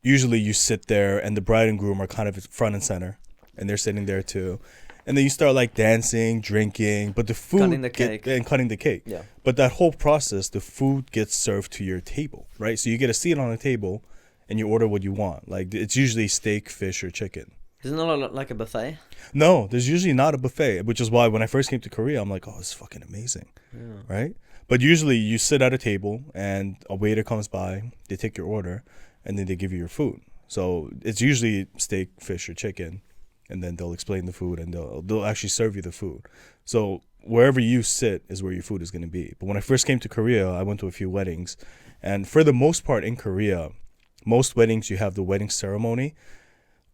usually you sit there and the bride and groom are kind of front and center, and they're sitting there too. And then you start like dancing, drinking, but the food Cutting the cake. and cutting the cake. Yeah. But that whole process, the food gets served to your table, right? So you get a seat on a table, and you order what you want. Like it's usually steak, fish, or chicken. Isn't it like a buffet? No, there's usually not a buffet, which is why when I first came to Korea, I'm like, oh, it's fucking amazing, right? But usually you sit at a table and a waiter comes by, they take your order, and then they give you your food. So it's usually steak, fish, or chicken. and then they'll explain the food, and they'll actually serve you the food. So wherever you sit is where your food is going to be. But when I first came to Korea, I went to a few weddings, and for the most part in Korea, most weddings you have the wedding ceremony,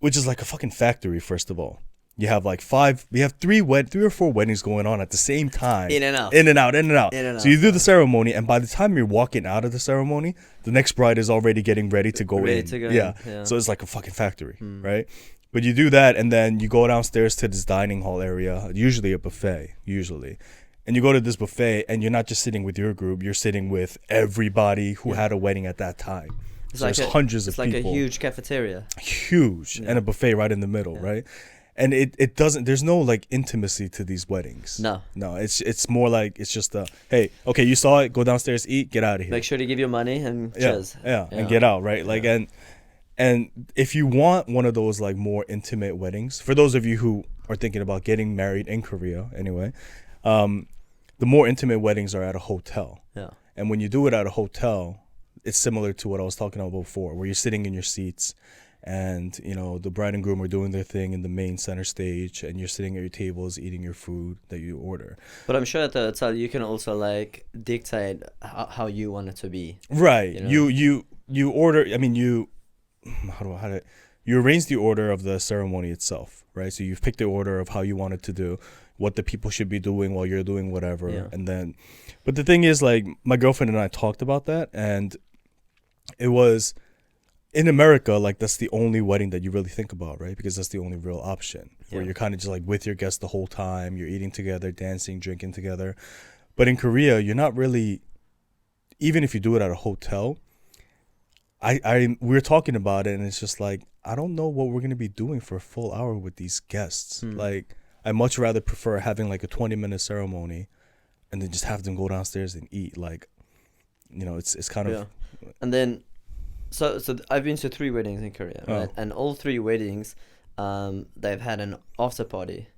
which is like a fucking factory. First of all, you have like three or four weddings going on at the same time. In and out. In and out, in and out. In and So you out. do the ceremony, and by the time you're walking out of the ceremony, the next bride is already getting ready to go Ready in. to go yeah. in, yeah. So it's like a fucking factory, right? But you do that, and then you go downstairs to this dining hall area, usually a buffet, And you go to this buffet, and you're not just sitting with your group, you're sitting with everybody who had a wedding at that time. It's So like there's hundreds of It's like people. a huge cafeteria. Huge. And a buffet right in the middle, right? And it doesn't, there's no like intimacy to these weddings. No. It's more like, it's just hey, okay, you saw it, go downstairs, eat, get out of here. Make sure to give your money and cheers. And get out, right? Like, and if you want one of those like more intimate weddings, for those of you who are thinking about getting married in Korea anyway, the more intimate weddings are at a hotel. Yeah. And when you do it at a hotel, it's similar to what I was talking about before, where you're sitting in your seats, and you know the bride and groom are doing their thing in the main center stage, and you're sitting at your tables eating your food that you order. But I'm sure at the hotel you can also like dictate how you want it to be. Right. You know? You order. I mean, you arrange the order of the ceremony itself, right? So you've picked the order of how you want it to do, what the people should be doing while you're doing whatever, and then. But the thing is, like, my girlfriend and I talked about that, and it was. In America, like, that's the only wedding that you really think about, right? Because that's the only real option where you're kind of just like with your guests the whole time. You're eating together, dancing, drinking together. But in Korea, you're not really, even if you do it at a hotel, we're talking about it, and it's just like, I don't know what we're going to be doing for a full hour with these guests. Like, I much rather prefer having like a 20-minute ceremony and then just have them go downstairs and eat. Like, you know, it's kind of. And then, so I've been to 3 weddings in Korea, right? And all 3 weddings, they've had an after party,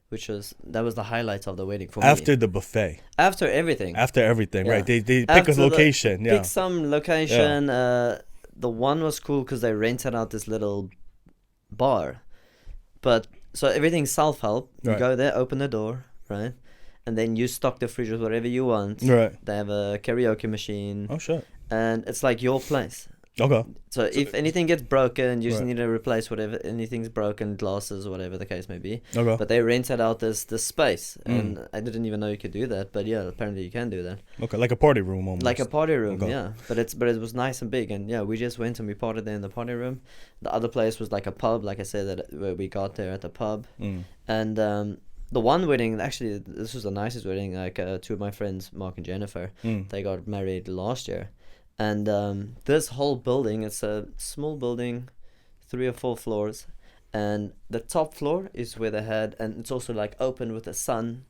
that was the highlight of the wedding for me. After the buffet. After everything, right? They pick a location, pick some location. The one was cool because they rented out this little bar, but so everything's self-help. You go there, open the door, right? And then you stock the fridge with whatever you want. Right. They have a karaoke machine. Oh shit. And it's like your place. Okay. So if anything gets broken, you just need to replace whatever, anything's broken, glasses, whatever the case may be. Okay. But they rented out this space, and I didn't even know you could do that. But yeah, apparently you can do that. Okay, like a party room almost. Like a party room, Okay. yeah. But it was nice and big, and yeah, we just went and we partied there in the party room. The other place was like a pub, like I said, where we got there at the pub, and the one wedding, actually, this was the nicest wedding. Like 2 of my friends, Mark and Jennifer, they got married last year. And this whole building, it's a small building, 3 or 4 floors. And the top floor is where they had, and it's also like open with the sun.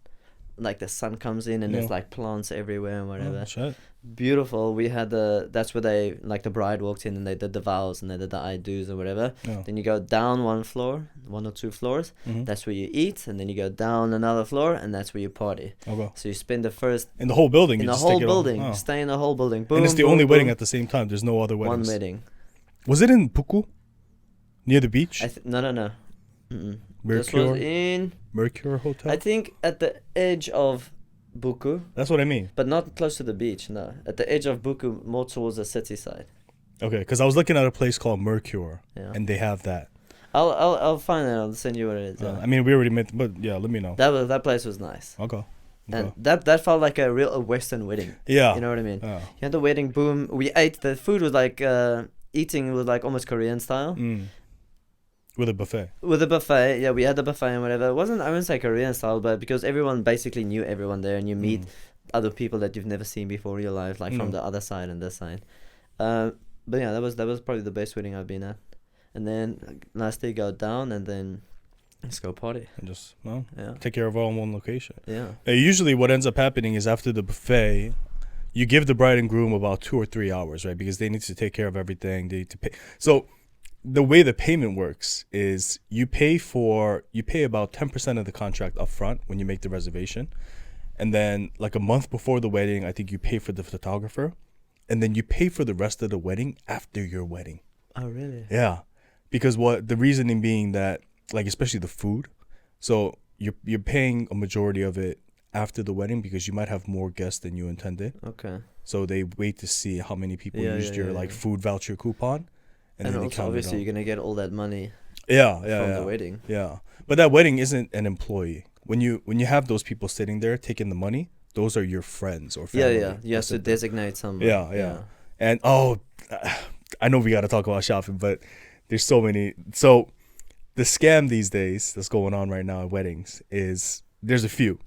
Like the sun comes in and there's like plants everywhere and whatever. Oh, shit. Beautiful. We had that's where they, like the bride walked in and they did the vows and they did the I do's and whatever. Yeah. Then you go down 1 floor, 1 or 2 floors. That's where you eat. And then you go down another floor and that's where you party. Okay. So you spend the first... In the whole building? In you the just whole take it all- building. oh. Stay in the whole building. Boom, And it's the boom, only wedding boom. at the same time. There's no other weddings. 1 wedding. Was it in Buku? Near the beach? No. Mm-mm. This Mercure? was in... Mercure Hotel? I think at the edge of Buku, That's what I mean. but not close to the beach, no. At the edge of Buku, more towards the city side. Okay, because I was looking at a place called Mercure, Yeah. and they have that. I'll find it. I'll send you what it is. I mean, we already met, but yeah, let me know. That place was nice. Okay. And that felt like a real Western wedding. Yeah. You know what I mean? Yeah. You had the wedding, boom. We ate. The food was like eating was like almost Korean style. With a buffet. With a buffet, yeah, we had the buffet and whatever. It wasn't, I wouldn't say Korean style, but because everyone basically knew everyone there, and you meet other people that you've never seen before in your life, like from the other side and this side. But yeah, that was probably the best wedding I've been at. And then last day go down, and then let's go party. And just take care of all in one location. Yeah. Usually, what ends up happening is after the buffet, you give the bride and groom about 2 or 3 hours, right? Because they need to take care of everything. They need to pay. So the way the payment works is you pay about 10% of the contract up front when you make the reservation. And then like a month before the wedding, I think you pay for the photographer. And then you pay for the rest of the wedding after your wedding. Oh, really? Yeah. Because the reasoning being that like especially the food. So you're paying a majority of it after the wedding because you might have more guests than you intended. Okay. So they wait to see how many people used your like yeah. food voucher coupon, And then they also, count it obviously, up. you're gonna get all that money Yeah, from the wedding. Yeah, but that wedding isn't an employee. When you have those people sitting there taking the money, those are your friends or family. Yeah. You have to designate someone. Yeah. And I know we got to talk about shopping, but there's so many. So the scam these days that's going on right now at weddings is there's a few.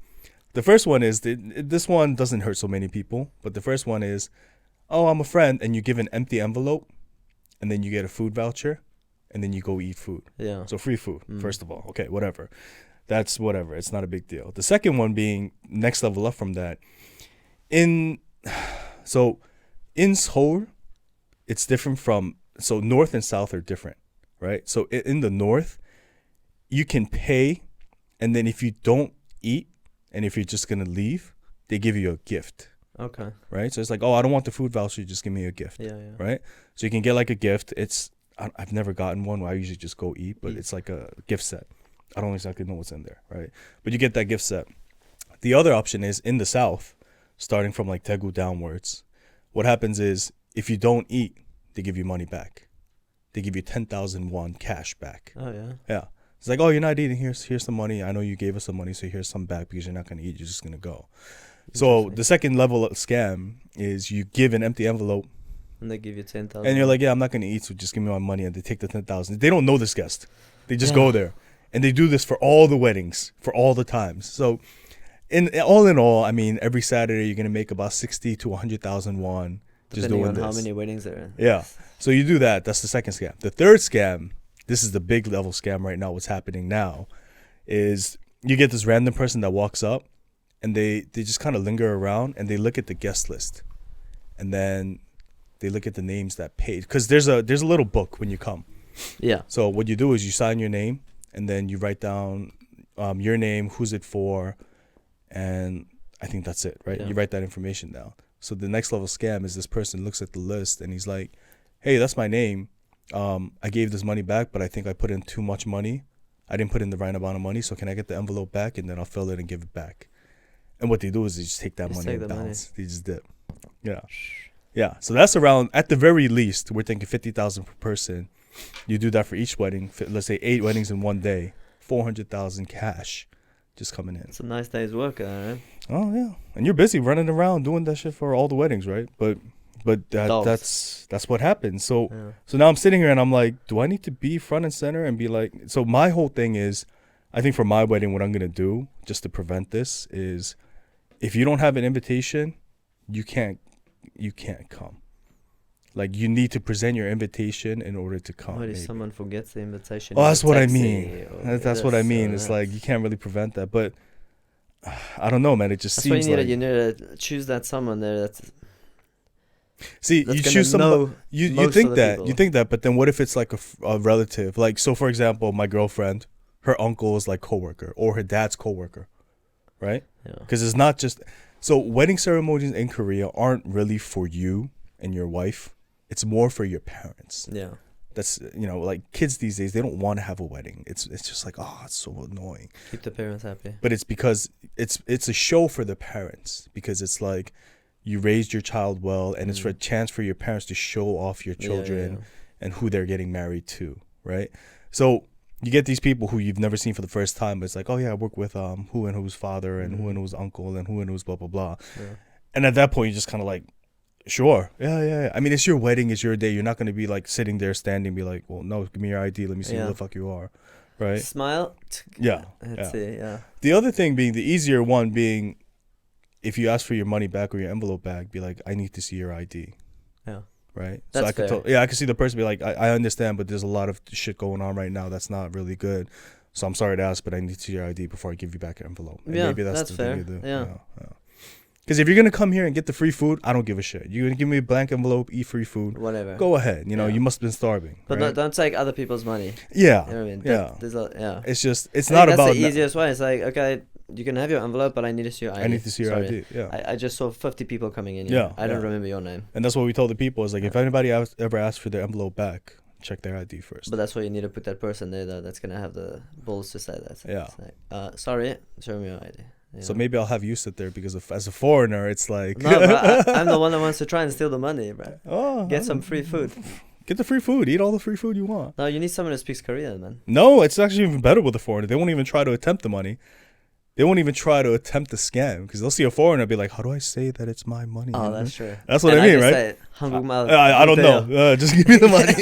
The first one is this one doesn't hurt so many people, but the first one is, oh, I'm a friend, and you give an empty envelope, and then you get a food voucher, and then you go eat food. Yeah. So free food, first of all. Okay, whatever. That's whatever. It's not a big deal. The second one being next level up from that. In Seoul, it's different from, so north and south are different, right? So in the north, you can pay, and then if you don't eat, and if you're just going to leave, they give you a gift, Okay. right? So it's like, oh, I don't want the food voucher, just give me a gift, Yeah. right? So you can get like a gift. I've never gotten one. I usually just go eat, but it's like a gift set. I don't exactly know what's in there, right? But you get that gift set. The other option is in the south, starting from like Daegu downwards. What happens is if you don't eat, they give you money back. They give you 10,000 won cash back. Oh yeah. Yeah. It's like, oh, you're not eating. Here's some money. I know you gave us some money, so here's some back because you're not going to eat. You're just going to go. So the second level of scam is you give an empty envelope, And they give you 10,000. and you're like, yeah, I'm not going to eat, so just give me my money. And they take the 10,000. They don't know this guest. They just go there. And they do this for all the weddings, for all the times. So in all, I mean, every Saturday you're going to make about 60 to 100,000 won just depending doing on this. how many weddings there are. Yeah. So you do that. That's the second scam. The third scam, this is the big level scam right now, what's happening now, is you get this random person that walks up and they just kind of linger around and they look at the guest list. And then they look at the names that paid. Because there's a little book when you come. Yeah. So what you do is you sign your name and then you write down your name, who's it for, and I think that's it, right? Yeah. You write that information down. So the next level scam is this person looks at the list and he's like, hey, that's my name. I gave this money back, but I think I put in too much money. I didn't put in the right amount of money, so can I get the envelope back? And then I'll fill it and give it back. And what they do is they just take that money and bounce. They just dip. Yeah. Yeah. So that's around, at the very least, we're thinking 50,000 per person. You do that for each wedding. Let's say 8 weddings in one day. 400,000 cash just coming in. It's a nice day's work, right? Oh yeah, and you're busy running around doing that shit for all the weddings, right? But that's what happens. So now I'm sitting here and I'm like, do I need to be front and center and be like? So my whole thing is, I think for my wedding, what I'm gonna do just to prevent this is, if you don't have an invitation, you can't come. Like, you need to present your invitation in order to come. What if someone forgets the invitation? Oh, in that's the what I taxi mean. or That's what I this mean. or It's that? like, you can't really prevent that. But I don't know, man. It just That's why seems you like, need to choose that someone there that's see, that's you gonna choose some. know You most think of the that people. you think that, but then what if it's like a relative? Like, so for example, my girlfriend, her uncle is like coworker or her dad's coworker, right? Yeah. Because it's not just, so wedding ceremonies in Korea aren't really for you and your wife. It's more for your parents. Yeah. That's, like kids these days, they don't want to have a wedding. It's just like, oh, it's so annoying. Keep the parents happy. But it's because it's a show for the parents, because it's like you raised your child well, and it's for a chance for your parents to show off your children and who they're getting married to, right? So you get these people who you've never seen for the first time, but it's like, oh yeah, I work with who and whose father and who and whose uncle and who and whose blah blah blah. Yeah. And at that point, you're just kind of like, sure, yeah. I mean, it's your wedding, it's your day. You're not going to be like sitting there standing, be like, well, no, give me your ID, let me see who the fuck you are, right? Smile. Yeah. Let's see. Yeah. The other thing being, the easier one being, if you ask for your money back or your envelope back, be like, I need to see your ID. Yeah. Right? That's so I could fair. I can see the person be like, I understand, but there's a lot of shit going on right now that's not really good. So I'm sorry to ask, but I need to see your ID before I give you back your envelope. And Yeah, maybe that's the fair. thing you do. Yeah. Because if you're going to come here and get the free food, I don't give a shit. You're going to give me a blank envelope, eat free food. Whatever. Go ahead. Yeah. You must have been starving. But right? don't take other people's money. Yeah. You know what I mean? Yeah. Yeah. It's just, it's I not think about... that's the easiest way. It's like, okay, you can have your envelope, but I need to see your ID. I need to see your Sorry. ID. Yeah. I just saw 50 people coming in here. Yeah, I don't yeah. remember your name. And that's what we told the people, is like, if anybody ever asks for their envelope back, check their ID first. But that's why you need to put that person there though. That's gonna have the balls to say that. Yeah. It's like, sorry, show me your ID. Yeah. So maybe I'll have you sit there because as a foreigner, it's like No, bro, I'm the one that wants to try and steal the money, bro. oh, Get some free food. Get the free food. Eat all the free food you want. No, you need someone who speaks Korean, man. No, it's actually even better with a foreigner. They won't even try to attempt the money. They won't even try to attempt the scam because they'll see a foreigner and be like, how do I say that it's my money? Oh, that's true. That's what And I mean, just right? say it, 한국말 I don't know. Just give me the money.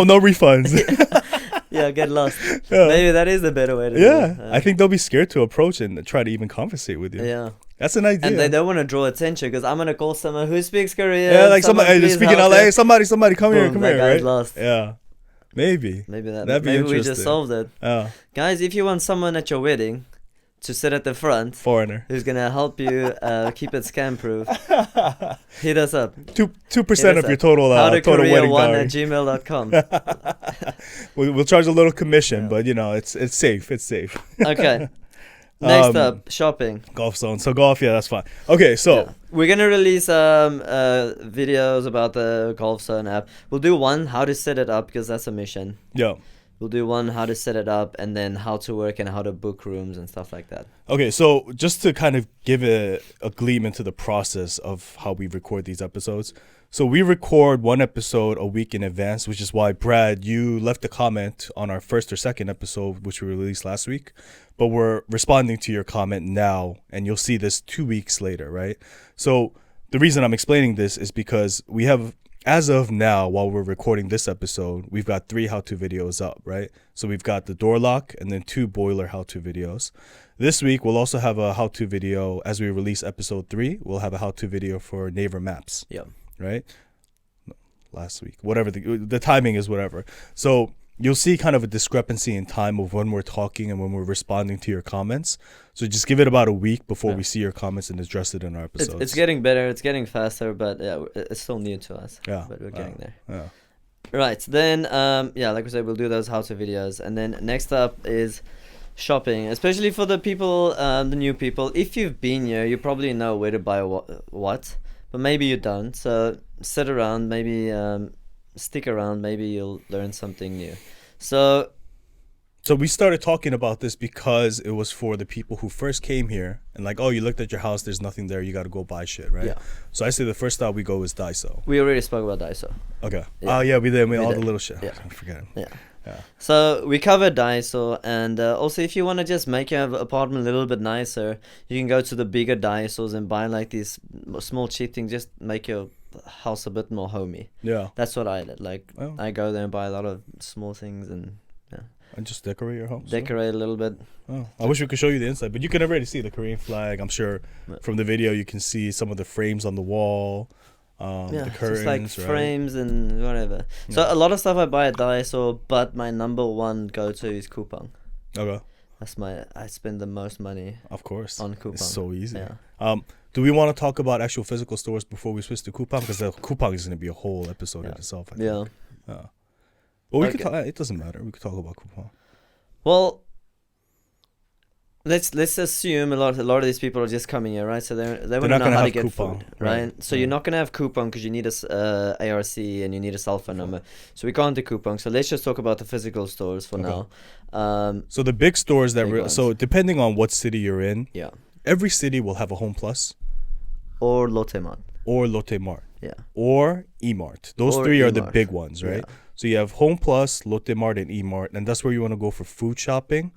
No refunds. Yeah, get lost. Yeah. Maybe that is the better way to do Yeah, it. I think they'll be scared to approach and try to even conversate with you. Yeah. That's an idea. And they don't want to draw attention because I'm going to call someone who speaks Korean. Yeah, like somebody please speaking help LA. me. Somebody, come here, Boom, come that here, guy's right? lost. Yeah, maybe. Maybe That'd be maybe we interesting. just solved it. Yeah, Guys, if you want someone at your wedding to sit at the front foreigner. who's going to help you keep it scam proof, hit us up. 2% of your total total wedding dowry. howtokorea1@gmail.com. We'll charge a little commission, but you know it's safe. It's safe. Okay. Next up, shopping. Golf zone. So golf, yeah, that's fine. Okay, so Yeah. We're gonna release videos about the Golf Zone app. We'll do one how to set it up because that's a mission. yeah. We'll do one how to set it up and then how to work and how to book rooms and stuff like that. Okay, so just to kind of give a gleam into the process of how we record these episodes. So we record one episode a week in advance, which is why, Brad, you left a comment on our first or second episode, which we released last week. But we're responding to your comment now, and you'll see this 2 weeks later, right? So the reason I'm explaining this is because we have, as of now, while we're recording this episode, we've got 3 how-to videos up, right? So we've got the door lock and then 2 boiler how-to videos. This week, we'll also have a how-to video. As we release episode 3, we'll have a how-to video for neighbor maps, Yeah. right? No, last week, whatever. The timing is whatever. So you'll see kind of a discrepancy in time of when we're talking and when we're responding to your comments. So just give it about a week before we see your comments and address it in our episodes. It's getting better. It's getting faster, but yeah, it's still new to us. Yeah. But we're getting there. Yeah. Right. Then, yeah, like we said, we'll do those how-to videos. And then next up is shopping, especially for the people, the new people. If you've been here, you probably know where to buy what, but maybe you don't. So sit around, maybe stick around, maybe you'll learn something new. So we started talking about this because it was for the people who first came here and like, oh, you looked at your house, there's nothing there, you got to go buy shit, right? Yeah. So I say the first stop we go is Daiso. we already spoke about Daiso. Okay. Yeah. Oh, yeah, we did. We all did. the little shit. Yeah. I forget. Yeah. Yeah. So we covered Daiso, and also if you want to just make your apartment a little bit nicer, you can go to the bigger Daisos and buy like these small cheap things. Just make your house a bit more homey. Yeah. That's what I did. Like Oh. I go there and buy a lot of small things and And just decorate your home. decorate a little bit. Oh, I wish we could show you the inside, but you can already see the Korean flag. I'm sure from the video you can see some of the frames on the wall, the curtains, just like right? frames and whatever. So a lot of stuff I buy at Daiso, but my number one go-to is Coupang. Okay, That's I spend the most money of course. on Coupang. It's so easy. Yeah. Do we want to talk about actual physical stores before we switch to Coupang? Because the Coupang is going to be a whole episode in itself. I think. Yeah. Yeah. Well, we could Okay. talk. It doesn't matter. We could talk about Coupang. Well, let's assume a lot of these people are just coming here, right? So they want to not know gonna how to have get Coupang, food, right? right. So you're not gonna have Coupang because you need a ARC and you need a cell phone number. So we can't do Coupang. So let's just talk about the physical stores for Okay. now. So the big stores that Big ones. so depending on what city you're in, Yeah. every city will have a Home Plus Or Lotte Mart. or Lotte Mart Yeah. or E-Mart. Those Or 3 are the E-Mart. big ones, right? Yeah. So you have Home Plus, Lotte Mart, and E-Mart, and that's where you want to go for food shopping.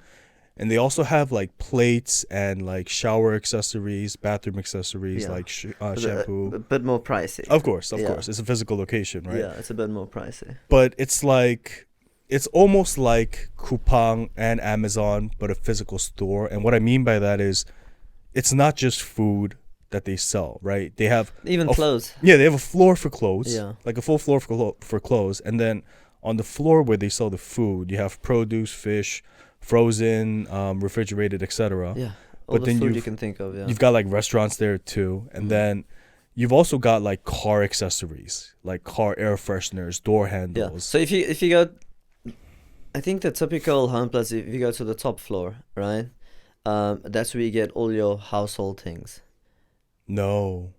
And they also have like plates and like shower accessories, bathroom accessories, Yeah. like A shampoo. bit more pricey. Of course, Yeah. it's a physical location, right? Yeah, it's a bit more pricey. But it's like, it's almost like Coupang and Amazon, but a physical store. And what I mean by that is, it's not just food that they sell, right? They have Even a f- clothes. Yeah, they have a floor for clothes, Yeah. like a full floor for clothes, and then on the floor where they sell the food, you have produce, fish, frozen, refrigerated, etc. Yeah. All But the then food you you've- can think of, yeah. You've got like restaurants there too, and then you've also got like car accessories, like car air fresheners, door Yeah. handles. So if you go, I think the typical Home Plus, if you go to the top floor, right? That's where you get all your household things. No,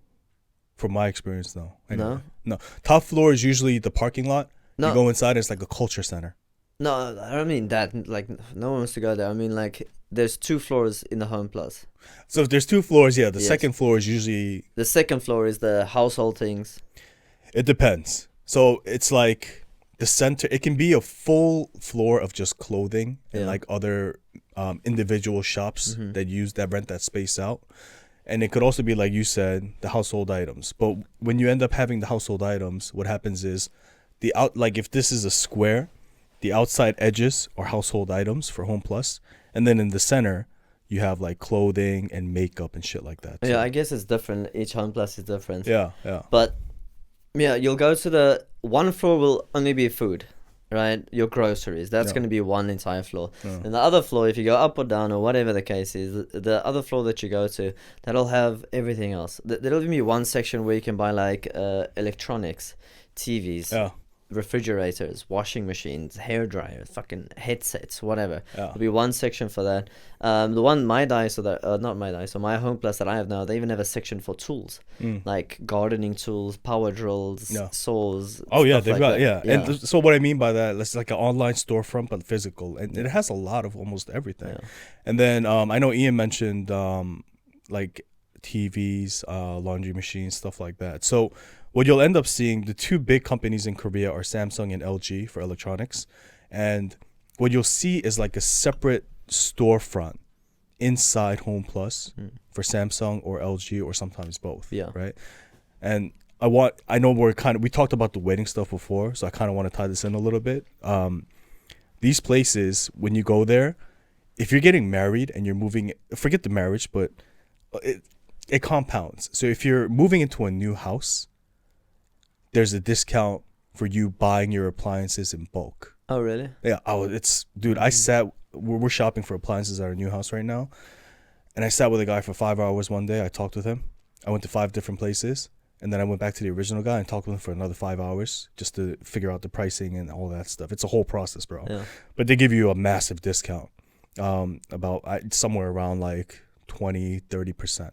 from my experience, no. No? No. Top floor is usually the parking lot. No. You go inside, it's like a culture center. No, I don't mean that. Like, no one wants to go there. I mean, like, there's 2 floors in the Home Plus. So if there's 2 floors, yeah, the Yes. second floor is usually... The second floor is the household things. It depends. So it's like the center, it can be a full floor of just clothing and Yeah. like other individual shops that rent that space out. And it could also be, like you said, the household items. But when you end up having the household items, what happens is like if this is a square, the outside edges are household items for Home Plus. And then in the center, you have like clothing and makeup and shit like that. Yeah, I guess it's different. Each Home Plus is different. Yeah, yeah. But yeah, you'll go to the one floor will only be food, right? Your groceries. That's Yeah. going to be one entire floor. And the other floor, if you go up or down or whatever the case is, the other floor that you go to, that'll have everything else. There'll be one section where you can buy like electronics, TVs, Yeah. refrigerators, washing machines, hair dryers, fucking headsets, whatever. Yeah. There'll be one section for that. The one my Daiso that not my Daiso, my Home Plus that I have now, they even have a section for tools, like gardening tools, power drills, Yeah. saws. Oh yeah, stuff they've like got that. And so what I mean by that, it's like an online storefront but physical, and it has a lot of almost everything. Yeah. And then I know Ian mentioned like TVs, laundry machines, stuff like that. So what you'll end up seeing, the 2 big companies in Korea are Samsung and LG for electronics, and what you'll see is like a separate storefront inside Home Plus for Samsung or LG or sometimes both. Yeah. Right. And I know we talked about the wedding stuff before, so I kind of want to tie this in a little bit. These places, when you go there, if you're getting married and you're moving, forget the marriage, but it compounds. So if you're moving into a new house, there's a discount for you buying your appliances in bulk. Oh really? Yeah. Oh, dude, we're shopping for appliances at our new house right now. And I sat with a guy for 5 hours one day. I talked with him. I went to 5 different places. And then I went back to the original guy and talked with him for another 5 hours just to figure out the pricing and all that stuff. It's a whole process, bro. Yeah. But they give you a massive discount, somewhere around like 20-30%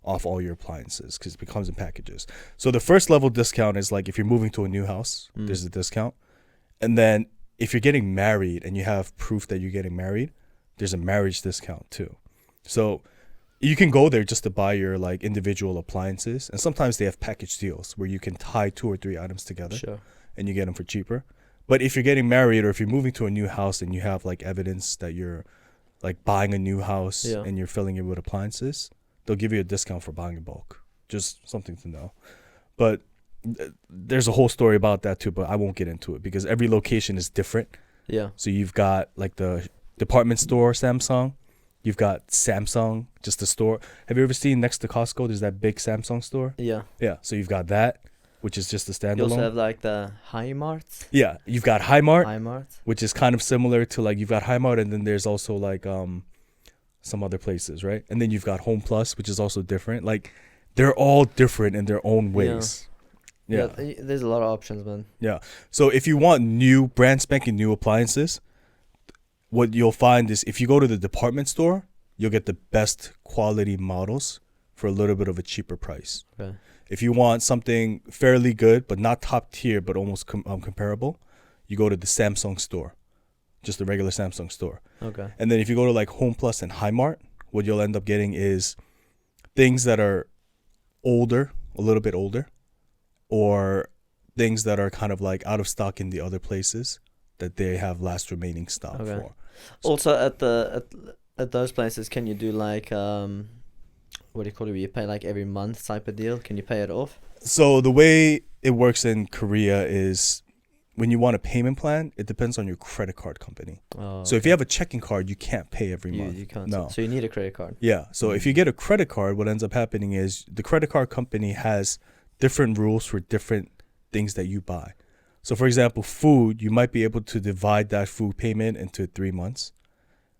off all your appliances because it comes in packages. So the first level discount is like if you're moving to a new house, there's a discount. And then if you're getting married and you have proof that you're getting married, there's a marriage discount too. So you can go there just to buy your like individual appliances, and sometimes they have package deals where you can tie 2 or 3 items together. Sure. And you get them for cheaper. But if you're getting married or if you're moving to a new house and you have like evidence that you're like buying a new house and you're filling it with appliances, they'll give you a discount for buying in bulk. Just something to know. But there's a whole story about that too, but I won't get into it because every location is different. Yeah. So you've got like the department store Samsung. You've got Samsung, just the store. Have you ever seen next to Costco, there's that big Samsung store? Yeah. Yeah. So you've got that, which is just a standalone. You also have like the Hi-Marts. Yeah. You've got Hi-Mart, Hi-Mart. which is kind of similar to like you've got Hi-Mart, and then there's also like some other places, right? And then you've got Home Plus, which is also different. Like they're all different in their own ways. Yeah. There's a lot of options, man. Yeah. So if you want new brand spanking new appliances, what you'll find is if you go to the department store, you'll get the best quality models for a little bit of a cheaper price. Okay. If you want something fairly good, but not top tier, but almost comparable, you go to the Samsung store, just the regular Samsung store. Okay. And then if you go to like Home Plus and Hi-Mart, what you'll end up getting is things that are older, a little bit older, or things that are kind of like out of stock in the other places that they have last remaining stock for. Also at those places, can you do like what do you call it? You pay like every month type of deal. Can you pay it off? So the way it works in Korea is when you want a payment plan, it depends on your credit card company. Oh, so if you have a checking card, you can't pay every month. You can't. No. So you need a credit card. Yeah. So if you get a credit card, what ends up happening is the credit card company has different rules for different things that you buy. So for example, food, you might be able to divide that food payment into 3 months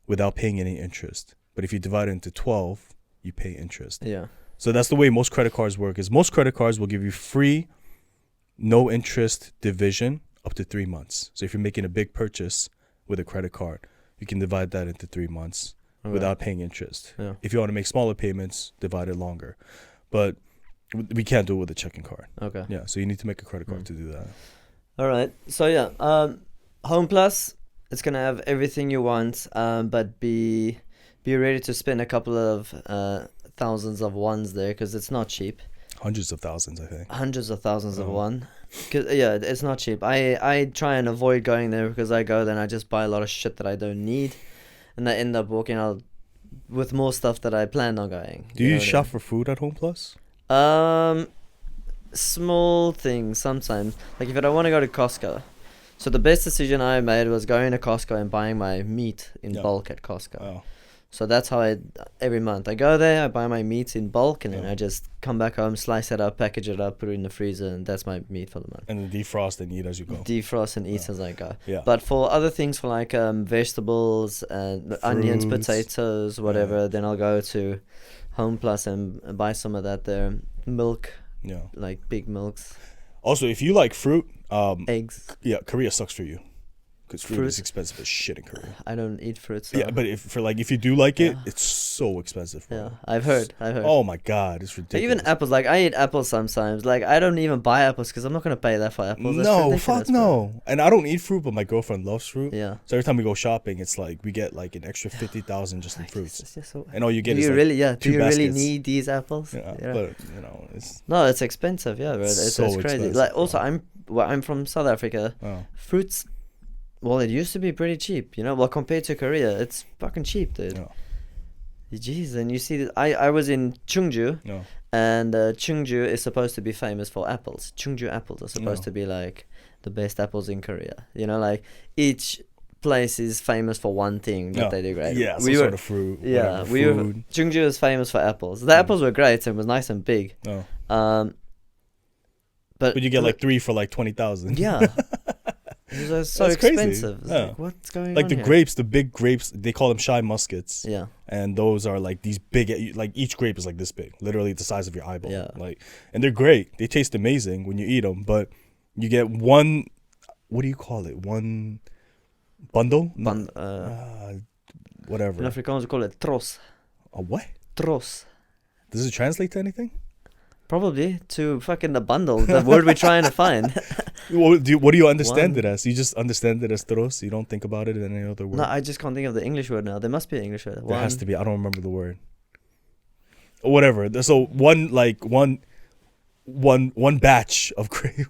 without paying any interest. But if you divide it into 12, you pay interest. Yeah. So that's the way most credit cards work. Is most credit cards will give you free, no interest division up to 3 months. So if you're making a big purchase with a credit card, you can divide that into 3 months without paying interest. Yeah. If you want to make smaller payments, divide it longer. But We can't do it with a checking card. Okay. Yeah, so you need to make a credit card to do that. All right. So yeah, Home Plus, it's gonna have everything you want, but be ready to spend a couple of thousands of ones there, because it's not cheap. Hundreds of thousands, I think. Hundreds of thousands of one. Cause yeah, it's not cheap. I try and avoid going there, because I go there and I just buy a lot of shit that I don't need, and I end up walking out with more stuff that I planned on going. Do you shop for food at Home Plus? Small things sometimes. Like if I don't want to go to Costco. So the best decision I made was going to Costco and buying my meat in bulk at Costco. Oh. So that's how every month I go there, I buy my meats in bulk, and then I just come back home, slice it up, package it up, put it in the freezer, and that's my meat for the month. And then defrost and eat as you go. Defrost and eat as I go. Yeah. But for other things, for like vegetables and onions, potatoes, whatever, then I'll go to Home Plus and buy some of that there. Milk, like big milks. Also, if you like fruit, eggs. Yeah, Korea sucks for you. Because fruit is expensive as shit in Korea. I don't eat fruit. So. Yeah, but if you do like it, it's so expensive. Bro. Yeah, I've heard. Oh my god, it's ridiculous. Even apples, like I eat apples sometimes. Like I don't even buy apples because I'm not gonna pay that for apples. No, fuck no. Bro. And I don't eat fruit, but my girlfriend loves fruit. Yeah. So every time we go shopping, it's like we get like an extra 50,000 just in fruits. So, and all you get do is you like really? Yeah. Do you baskets. really need these apples? Yeah, but you know, it's it's expensive. Yeah, bro. It's so crazy. expensive, Like bro. also, I'm from South Africa. Fruits. Well, it used to be pretty cheap, you know. Well, compared to Korea, it's fucking cheap, dude. Jeez, and you see, I was in Chungju, and Chungju is supposed to be famous for apples. Chungju apples are supposed to be like the best apples in Korea. You know, like each place is famous for one thing that they do great. Yeah, some sort of fruit. Yeah, food. Chungju is famous for apples. The apples were great and was nice and big. But you get like 3 for like 20,000. Yeah. It was so expensive. It's like, what's going on? Like the here? grapes, the big grapes, they call them shy muskets. Yeah. And those are like these big, like each grape is like this big, literally the size of your eyeball. Yeah. Like, and they're great. They taste amazing when you eat them, but you get one, what do you call it? One bundle? Whatever. In Afrikaans we call it tros. A what? Tros. Does it translate to anything? Probably to fucking the bundle, the word we're trying to find. What do you understand it as? You just understand it as tros? You don't think about it in any other word? No, I just can't think of the English word now. There must be an English word. There has to be. I don't remember the word. Whatever. So one batch of grape,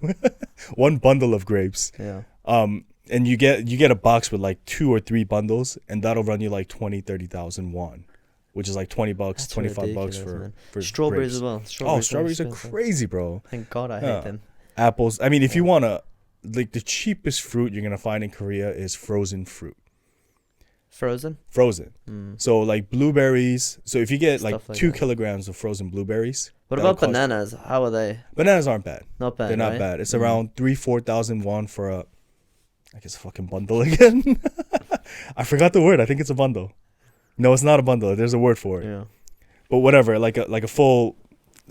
one bundle of grapes. Yeah. And you get a box with like 2 or 3 bundles, and that'll run you like 30,000 won. Which is like $20, That's $25 for strawberries grapes. as well. Strawberries are crazy, bro. Thank God I hate them. Apples. I mean, if you wanna, like the cheapest fruit you're gonna find in Korea is frozen fruit. Frozen. So like blueberries. So if you get like Stuff like 2 that. kilograms of frozen blueberries. What that'll about bananas? How are they? Bananas aren't bad. Not bad. They're not right? bad. It's around 3,000-4,000 won for a, I guess a fucking bundle again. I forgot the word. I think it's a bundle. No, it's not a bundle. There's a word for it. Yeah. But whatever, like a full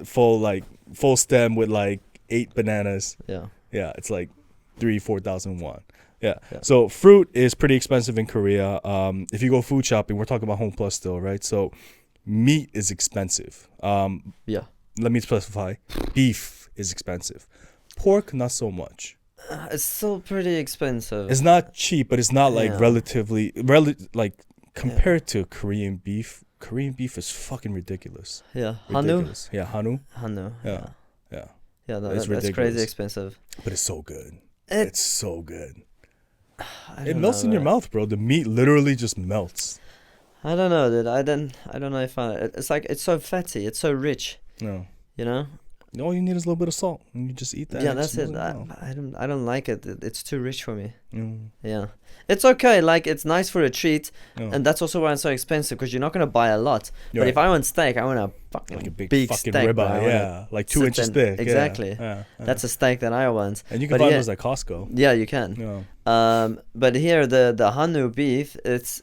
stem with like 8 bananas. Yeah. Yeah, it's like 3,000-4,000 won. Yeah. So fruit is pretty expensive in Korea. If you go food shopping, we're talking about Home Plus still, right? So meat is expensive. Yeah. Let me specify. Beef is expensive. Pork, not so much. It's still pretty expensive. It's not cheap, but it's not like relatively compared to Korean beef is fucking ridiculous. Yeah. Ridiculous. Yeah, Hanu. Yeah. Yeah. Yeah, It's that's crazy ridiculous. expensive. But it's so good. It's so good. I It don't melts know, in your bro. mouth, bro. The meat literally just melts. I don't know, dude. I don't know if it's like it's so fatty. It's so rich. No. You know. All you need is a little bit of salt, and you just eat that. Yeah, and that's it. smells I don't like it. It's too rich for me. Mm. Yeah, it's okay. Like it's nice for a treat, Yeah. and that's also why it's so expensive because you're not gonna buy a lot. You're But if right. I want steak, I want a fucking Like a big fucking steak, bro. I ribeye, wanna yeah, like 2 sit inches and- thick. Exactly. Yeah. That's a steak that I want. And you can But find yeah- those at Costco. Yeah, you can. Yeah. But here the Hanu beef, it's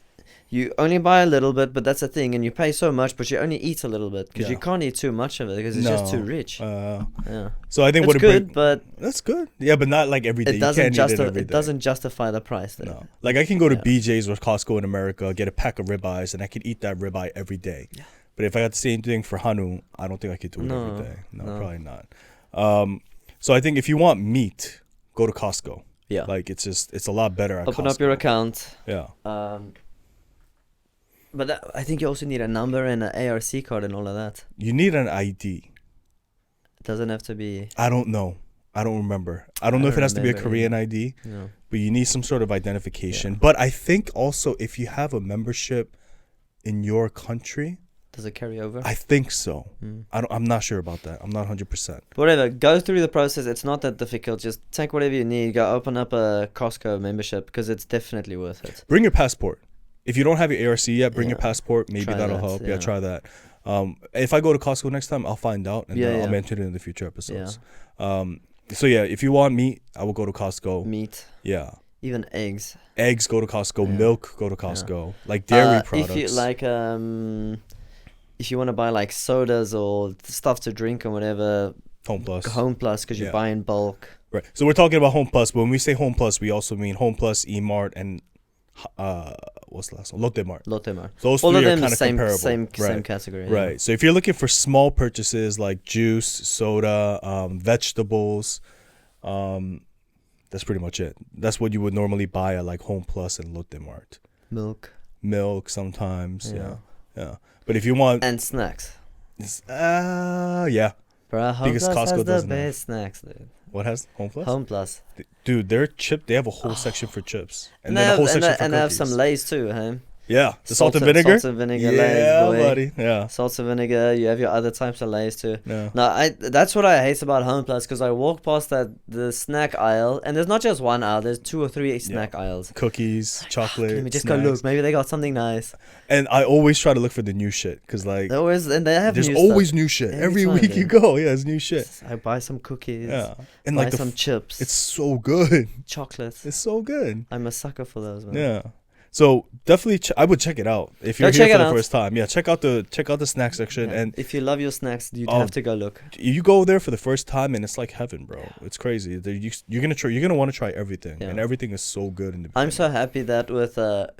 you only buy a little bit, but that's the thing, and you pay so much, but you only eat a little bit because you Yeah. can't eat too much of it because it's just too rich. Yeah, So I think it's what good, but that's good. Yeah, but not like every day. it You doesn't can't eat it every it day. doesn't justify the price. Though. No. Like I can go to BJ's or Costco in America, get a pack of ribeyes, and I can eat that ribeye every day. Yeah. But if I got the same thing for Hanu, I don't think I could do it No, every day. No, no. probably not. So I think if you want meat, go to Costco. Yeah. Like it's a lot better at Open Costco. up your account. Yeah. But I think you also need a number and an ARC card and all of that. You need an ID. It doesn't have to be. I don't know. I don't remember. I don't know if it has to be a remember Korean ID, No. but you need some sort of identification. Yeah. But I think also if you have a membership in your country, Does it carry over? I think so. Mm. I'm not sure about that. I'm not 100%. Whatever. Go through the process. It's not that difficult. Just take whatever you need. Go open up a Costco membership because it's definitely worth it. Bring your passport. If you don't have your ARC yet, bring your Yeah. passport. Maybe Try that'll that, help. Yeah, yeah. try that. If I go to Costco next time, I'll find out and then I'll Yeah. mention it in the future episodes. So yeah, if you want meat, I will go to Costco. Meat, Yeah. even eggs. Eggs, go to Costco. Yeah. Milk, go to Costco. Like dairy products. If you like, if you want to buy like sodas or stuff to drink or whatever, Home Plus. Home Plus because you Yeah. buy in bulk. Right. So we're talking about Home Plus, but when we say Home Plus, we also mean Home Plus, E-Mart, and what's the last one? Lotte Mart. Lotte Mart. Those All three of are them kind of same comparable. same right. category. Right. So if you're looking for small purchases like juice, soda, vegetables, that's pretty much it. That's what you would normally buy at like Home Plus and Lotte Mart. Milk sometimes. Yeah. But if you want, And snacks. yeah. Bro, Home Because Plus Costco has the doesn't have. best snacks, dude. What has Home Plus? Home Plus. Dude, their chip. They have a whole section for chips, and they then a have, whole section for and they have some cookies. Lays too, huh? Yeah, the salt and vinegar. Salt and vinegar Yeah, Lays, boy. buddy. Yeah. Salt and vinegar. You have your other types of Lays too. Yeah. No, that's what I hate about Home Plus because I walk past the snack aisle and there's not just one aisle. There's 2 or 3 snack aisles. Cookies, chocolate. Let me just snacks. go look. Maybe they got something nice. And I always try to look for the new shit because like They always and they have there's new always stuff. new shit Every every time, week. You dude. go, yeah, there's new shit. I buy some cookies. Yeah, and Buy like some chips. it's so good. Chocolates. It's so good. I'm a sucker for those, man. Yeah. So definitely, I would check it out if you're Go here check for it the out. first time. Yeah, check out the snack section, Yeah. and If you love your snacks, you'd Oh, have to go look. you go there for the first time, and it's like heaven, bro. It's crazy. You're gonna want to try everything, Yeah. and everything is so good in the. I'm beginning. so happy that with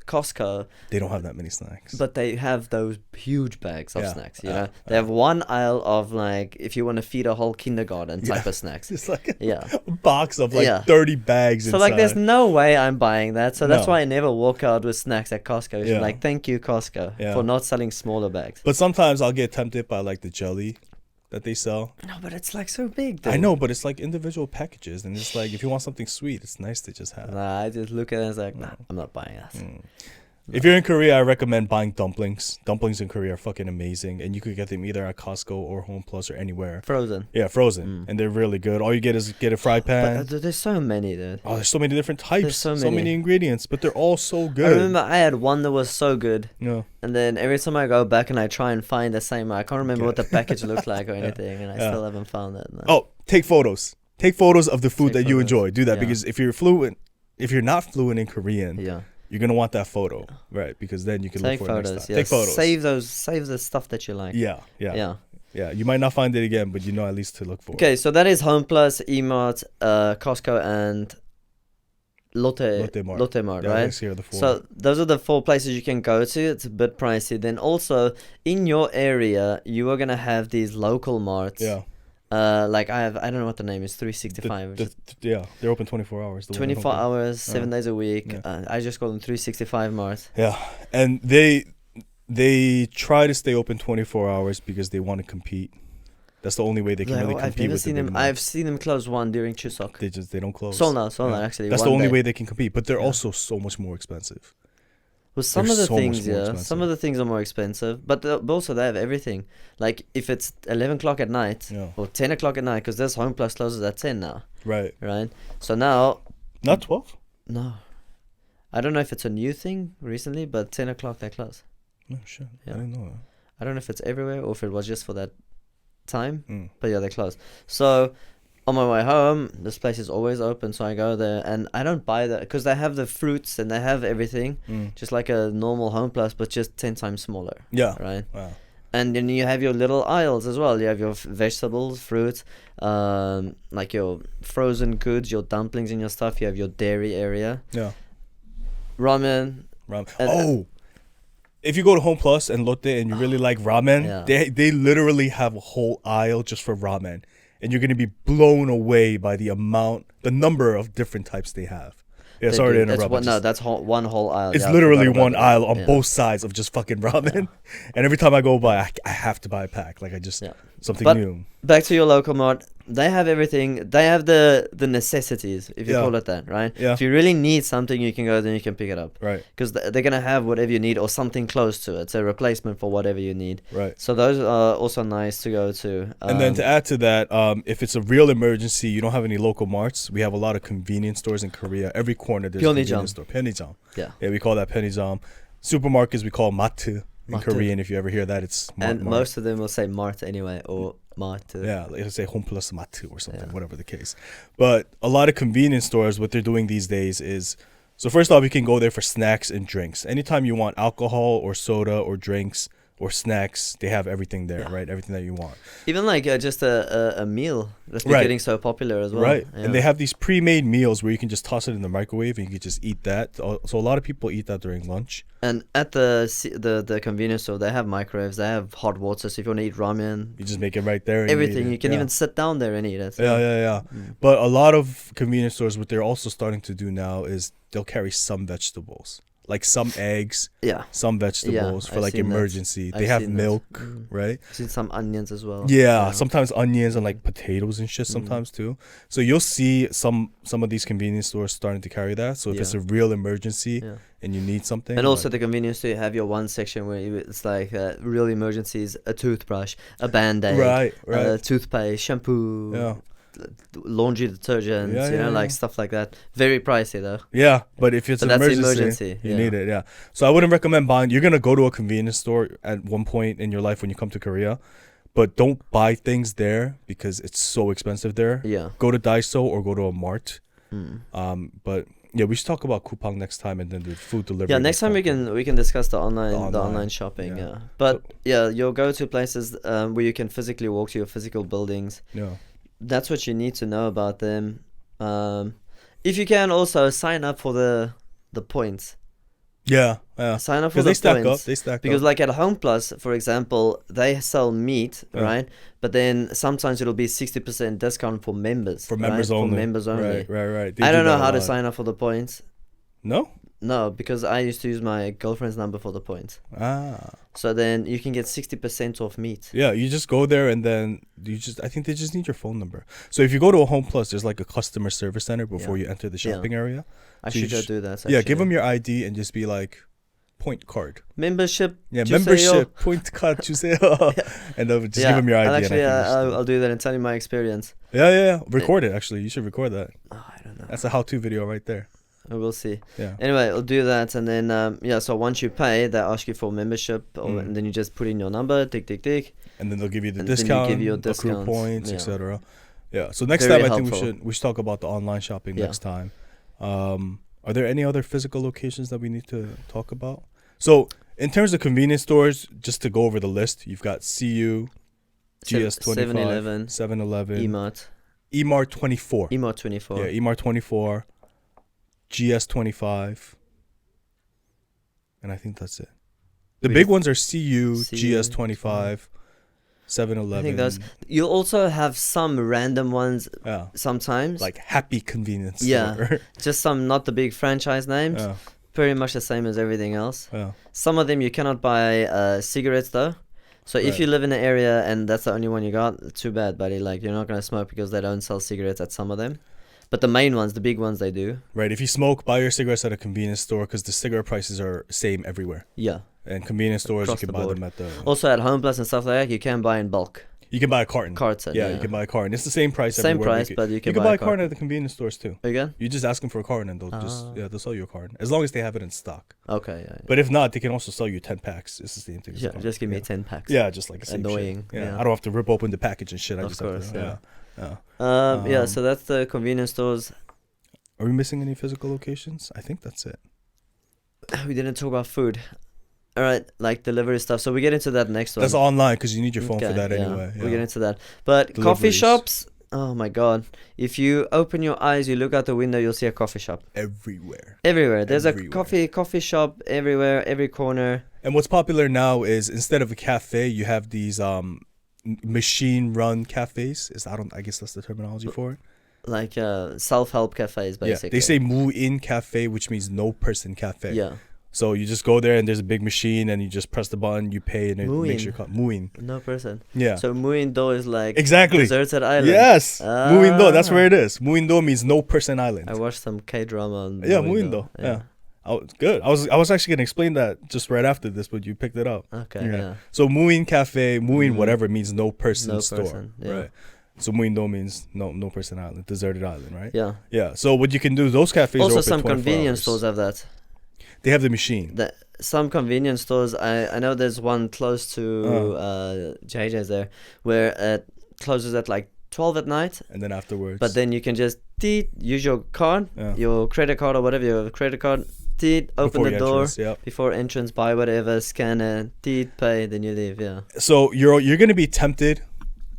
Costco, They don't have that many snacks. but they have those huge bags of Yeah, snacks. You know, they have one aisle of like if you want to feed a whole kindergarten type of snacks. It's like a Yeah. box of like Yeah. 30 bags. So like, there's inside. no way I'm buying that. So that's No. why I never walk out with snacks at Costco. It's Yeah. like, thank you, Costco, Yeah. for not selling smaller bags. But sometimes I'll get tempted by like the jelly that they sell. No, but it's like so big. Dude. I know, but it's like individual packages, and it's like if you want something sweet, it's nice to just have. Nah, I just look at it and it's like, nah, I'm not buying that. If you're in Korea, I recommend buying dumplings. Dumplings in Korea are fucking amazing, and you could get them either at Costco or Home Plus or anywhere. Frozen. Yeah, frozen, and they're really good. All you get is get a fry pan. But there's so many, dude. Oh, there's so many different types, There's so so many many. ingredients, but they're all so I good. remember I had one that was so good. Yeah. And then every time I go back and I try and find the same, I can't remember what the package looked like or anything, and I Yeah. still haven't found it. No. Oh, take photos. Take photos of the food Take that you photos. enjoy. Do that Yeah. because if you're not fluent in Korean, Yeah. you're gonna want that photo, right? Because then you can Take look for it photos. next time. Yeah. Take photos. Save the stuff that you like. Yeah, yeah, Yeah. yeah. You might not find it again, but you know at least to look for. Okay, so that is Home Plus, E-Mart, Costco, and Lotte Mart, Yeah, right? let's hear the four. So those are the 4 places you can go to. It's a bit pricey. Then also in your area, you are gonna have these local marts. yeah, Like I don't know what the name is. 365. which is yeah, they're open 24 hours. The one in 24 Hong Kong. hours, 7 days a week. Yeah. I just call them 365 marts. Yeah, and they try to stay open 24 hours because they want to compete. That's the only way they can really compete I've never with seen the big them. marts. I've seen them close one during Chuseok. They don't close. Sold out Yeah. actually. That's one the only day. way they can compete, but they're Yeah. also so much more expensive. Well, some They're of the so much things, more yeah, expensive. some of the things are more expensive, but also they have everything. Like if it's 11 o'clock at night Yeah. or 10 o'clock at night, because this Home Plus closes at 10 now, Right. right? So now, Not 12? no, I don't know if it's a new thing recently, but 10 o'clock they close. No shit. Yeah. I didn't know that. I don't know if it's everywhere or if it was just for that time, Mm. but yeah, they close. So on my way home, this place is always open, so I go there and I don't buy that because they have the fruits and they have everything, just like a normal Home Plus, but just 10 times smaller, Yeah. right? Wow. And then you have your little aisles as well. You have your vegetables, fruits, like your frozen goods, your dumplings and your stuff. You have your dairy area, Yeah. ramen. Ram- And- oh, if you go to Home Plus and Lotte and you really like ramen, Yeah. they literally have a whole aisle just for ramen, and you're gonna be blown away by the number of different types they have. Yeah, They sorry do. to interrupt. but just- That's one whole aisle. it's Yeah, I literally forgot about one that. aisle on Yeah. both sides of just fucking ramen, and every time I go by, I have to buy a pack. Like I just Yeah. something But- new. Back to your local mart. They have everything. They have the necessities, if you Yeah. call it that, right? Yeah. If you really need something, you can go there and you can pick it up. Right, Because they're gonna have whatever you need or something close to it. It's a replacement for whatever you need. right. So those are also nice to go to. And then to add to that, if it's a real emergency, you don't have any local marts. We have a lot of convenience stores in Korea. Every corner there's a Pyeonijang. convenience store. Pyeonijang. Yeah. Yeah, we call that Pyeonijang. Supermarkets we call matte in Matte. Korean. If you ever hear that, it's and mart. most of them will say mart anyway or mart. Yeah, like let's say Home Plus Matte or something, Yeah. whatever the case. But a lot of convenience stores, what they're doing these days is, so first off, you can go there for snacks and drinks. Anytime you want alcohol or soda or drinks or snacks, they have everything there, Yeah. right? Everything that you want. Even like just a meal that's been Right. getting so popular as well. Right. Yeah. And they have these pre-made meals where you can just toss it in the microwave and you can just eat that. So a lot of people eat that during lunch. And at the convenience store, they have microwaves. They have hot water. So if you want to eat ramen, You just make it right there. And everything, eat it. you can Yeah. even sit down there and eat it. Yeah. But a lot of convenience stores, what they're also starting to do now is they'll carry some vegetables, like some eggs, Yeah. some vegetables for I've like seen that. emergency. I've They have seen that. milk, right? I've seen some onions as well. Yeah, sometimes onions and like potatoes and shit sometimes too. So you'll see some of these convenience stores starting to carry that. So if it's a Yeah. real emergency Yeah. and you need something, And also like- the convenience store, you have your one section where it's like real emergencies, a toothbrush, a band-aid, right. toothpaste, shampoo, Yeah. laundry detergents, Yeah, you know, yeah, like yeah. stuff like that. Very pricey though. Yeah, but if it's But an that's emergency, you yeah. need it. Yeah. So I wouldn't recommend buying. You're gonna go to a convenience store at one point in your life when you come to Korea, but don't buy things there because it's so expensive there. Yeah. Go to Daiso or go to a mart. Mm. But yeah, we should talk about Coupang next time and then the food delivery. Yeah, next time we can discuss the online online, shopping. yeah. Yeah, but yeah, your go-to places where you can physically walk to your physical buildings. Yeah. That's what you need to know about them. If you can also sign up for the points. Yeah. Yeah. Sign up for Because the they stack points. up. They stack Because up. like at Home Plus, for example, they sell meat, Yeah. right? But then sometimes it'll be 60% discount for members. For members right? only. For members only. Right. They I do don't know that a how to lot. sign up for the points. No. No, because I used to use my girlfriend's number for the points. Ah. So then you can get 60% off meat. Yeah, you just go there and then I think they just need your phone number. So if you go to a Home Plus, there's like a customer service center before Yeah. you enter the Yeah. shopping area. I So you should go just- do that. Yeah, give actually. them your ID and just be like, point card. membership. Yeah, 주세요. membership, point card, 주세요. And then just give them your ID. I'll and I actually, think you just- I'll do that and tell you my experience. yeah. Record it, actually. You should record that. Oh, I don't know. That's a how-to video right there. We'll see. Yeah. Anyway, I'll do that, and then so once you pay, they ask you for membership, and then you just put in your number, tick. And then they'll give you the And then you discount, give your accrue discounts, points, yeah. etc. Yeah. So next Very time, I think helpful. we should talk about the online shopping Yeah. next time. Are there any other physical locations that we need to talk about? So in terms of convenience stores, just to go over the list, you've got CU, GS25, 7-Eleven, 7-Eleven, Emart, Emart 24. Emart 24. Yeah, Emart 24, GS25, and I think that's it. The We- big ones are CU, CU, GS25, I 7-Eleven. think those. You also have some random ones Yeah, sometimes. like Happy Convenience Yeah. Store. just some not the big franchise names. Yeah, Pretty much the same as everything else. yeah. Some of them you cannot buy cigarettes though. So if Right. you live in an area and that's the only one you got, too bad, buddy. Like you're not gonna smoke because they don't sell cigarettes at some of them. But the main ones, the big ones, they do. Right. If you smoke, buy your cigarettes at a convenience store because the cigarette prices are same everywhere. Yeah. And convenience stores, Across you can the buy board. them at the. Also at Home Plus and stuff like that, you can buy in bulk. You can buy a carton. Carton, Yeah, yeah. you can buy a carton. It's the same price. Same everywhere, price, but you can buy buy a carton at the convenience stores too. Again? You just ask them for a carton and they'll they'll sell you a carton as long as they have it in stock. Okay, yeah. But if not, they can also sell you 10 packs. This is the thing. Yeah, just give me 10 packs. Yeah, just like the same Annoying, Shit. Yeah. yeah. I don't have to rip open the package and shit. I Of just course, have to, yeah. yeah. Yeah, so that's the convenience stores. Are we missing any physical locations? I think that's it. We didn't talk about food. All right, like delivery stuff. So we get into that next one. That's online because you need your phone for Okay, that yeah, anyway. We get into that. But coffee Deliveries. shops, Oh my god. If you open your eyes, you look out the window, you'll see a coffee shop. Everywhere. Everywhere. There's Everywhere. a coffee shop everywhere, every corner. And what's popular now is instead of a cafe, you have these machine run cafes. I guess that's the terminology for it. Like self-help cafes, basically. Yeah, they say Mu-in cafe, which means no person cafe. Yeah. So you just go there and there's a big machine and you just press the button, you pay, and it Mu-in. makes your Mu-in. No person. Yeah. So Muin-do is like Exactly. deserted island. Yes. Ah. Muin-do, that's where it is. Muin-do means no person island. I watched some K-drama on Yeah, Muin-do. Muin-do. Yeah. Good. I was actually gonna explain that just right after this, but you picked it up. Okay, yeah. So Muin cafe, Muin Mhm. whatever means no person No store. person, yeah. Right. So Muin-do means no person island, deserted island, right? Yeah. Yeah. So what you can do, those cafes are Also, open some 24 convenience hours. stores have that. They have the machine. Some convenience stores, I know there's one close to JJ's there, where it closes at like 12 at night. And then afterwards. But then you can just use your card, Yeah. your credit card or whatever, your credit card, open Before the door, entrance, yep. before entrance, buy whatever, scan it, pay, then you leave, yeah. So you're gonna be tempted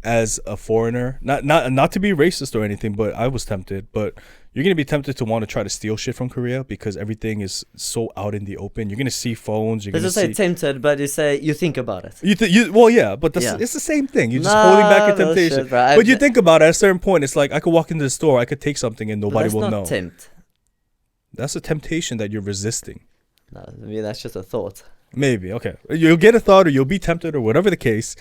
as a foreigner, not to be racist or anything, but I was tempted. But you're gonna be tempted to want to try to steal shit from Korea because everything is so out in the open. You're gonna see phones. You're Doesn't gonna say see. tempted, but you think about it. Well, yeah, but Yeah. it's the same thing. You're just Nah, holding back your bullshit, temptation. bro. But you think about it, at a certain point, it's like I could walk into the store, I could take something, and But nobody that's will not know. tempt. That's a temptation that you're resisting. No, I mean, that's just a thought. Maybe, okay. You'll get a thought or you'll be tempted or whatever the case.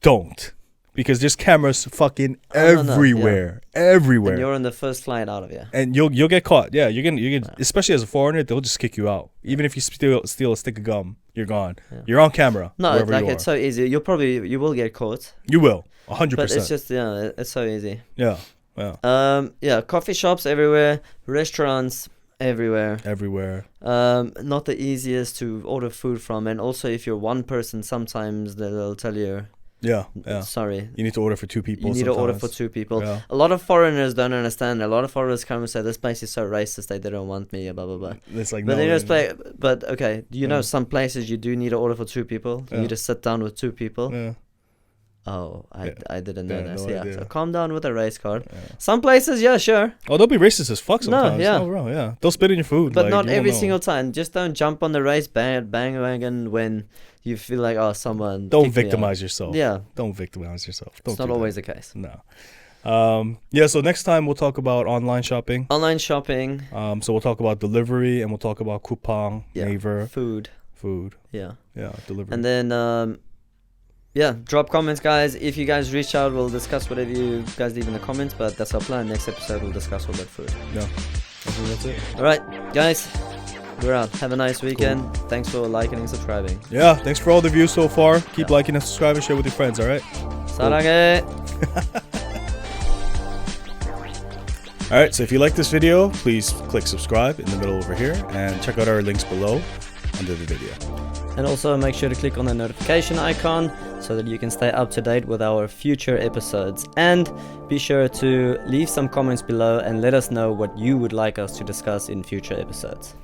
Don't. Because there's cameras fucking Oh, no, everywhere. Everywhere. And you're on the first flight out of here. And you'll get caught. Yeah, you're gonna especially as a foreigner, they'll just kick you out. Even if you steal a stick of gum, you're gone. Yeah. You're on camera. No, wherever like you it's are. so easy. You will get caught. You will. 100%. But it's just it's so easy. Yeah. Yeah. Coffee shops everywhere, restaurants everywhere. Everywhere. Not the easiest to order food from, and also if you're one person, sometimes they'll tell you, Yeah. Yeah. sorry, You need to order for two people. you need to order for sometimes. 2 people. Yeah. A lot of foreigners don't understand. A lot of foreigners come and say, this place is so racist, they don't want me, blah blah blah. It's like But no, they just play. But okay, you know, Yeah. some places you do need to order for 2 people. Yeah. You just sit down with 2 people. Yeah. Oh, Yeah. I didn't know Yeah, that. no So, yeah, idea. so calm down with a race card. Yeah. Some places, yeah, sure, Oh, they'll be racist as fuck sometimes. yeah. Oh, bro, yeah. They'll spit in your food. but like, not you won't every know. single time. Just don't jump on the race bandwagon when you feel like, oh, someone. Don't kicked me out. victimize yourself. Yeah, Don't victimize yourself. Don't it's not do that. always the case. No. Yeah, so next time we'll talk about online shopping. Online shopping, So we'll talk about delivery and we'll talk about coupon, yeah, Naver, food, food. yeah, Yeah, delivery. and then yeah, drop comments, guys. If you guys reach out, we'll discuss whatever you guys leave in the comments. But that's our plan. Next episode, we'll discuss all about food. Yeah. I think that's it. All right, guys, we're out. Have a nice weekend. Thanks for liking and subscribing. Yeah, thanks for all the views so far. Keep liking and subscribing, share with your friends, all right? Sarage. All right, so if you like this video, please click subscribe in the middle over here and check out our links below under the video. And also make sure to click on the notification icon so that you can stay up to date with our future episodes. And be sure to leave some comments below and let us know what you would like us to discuss in future episodes.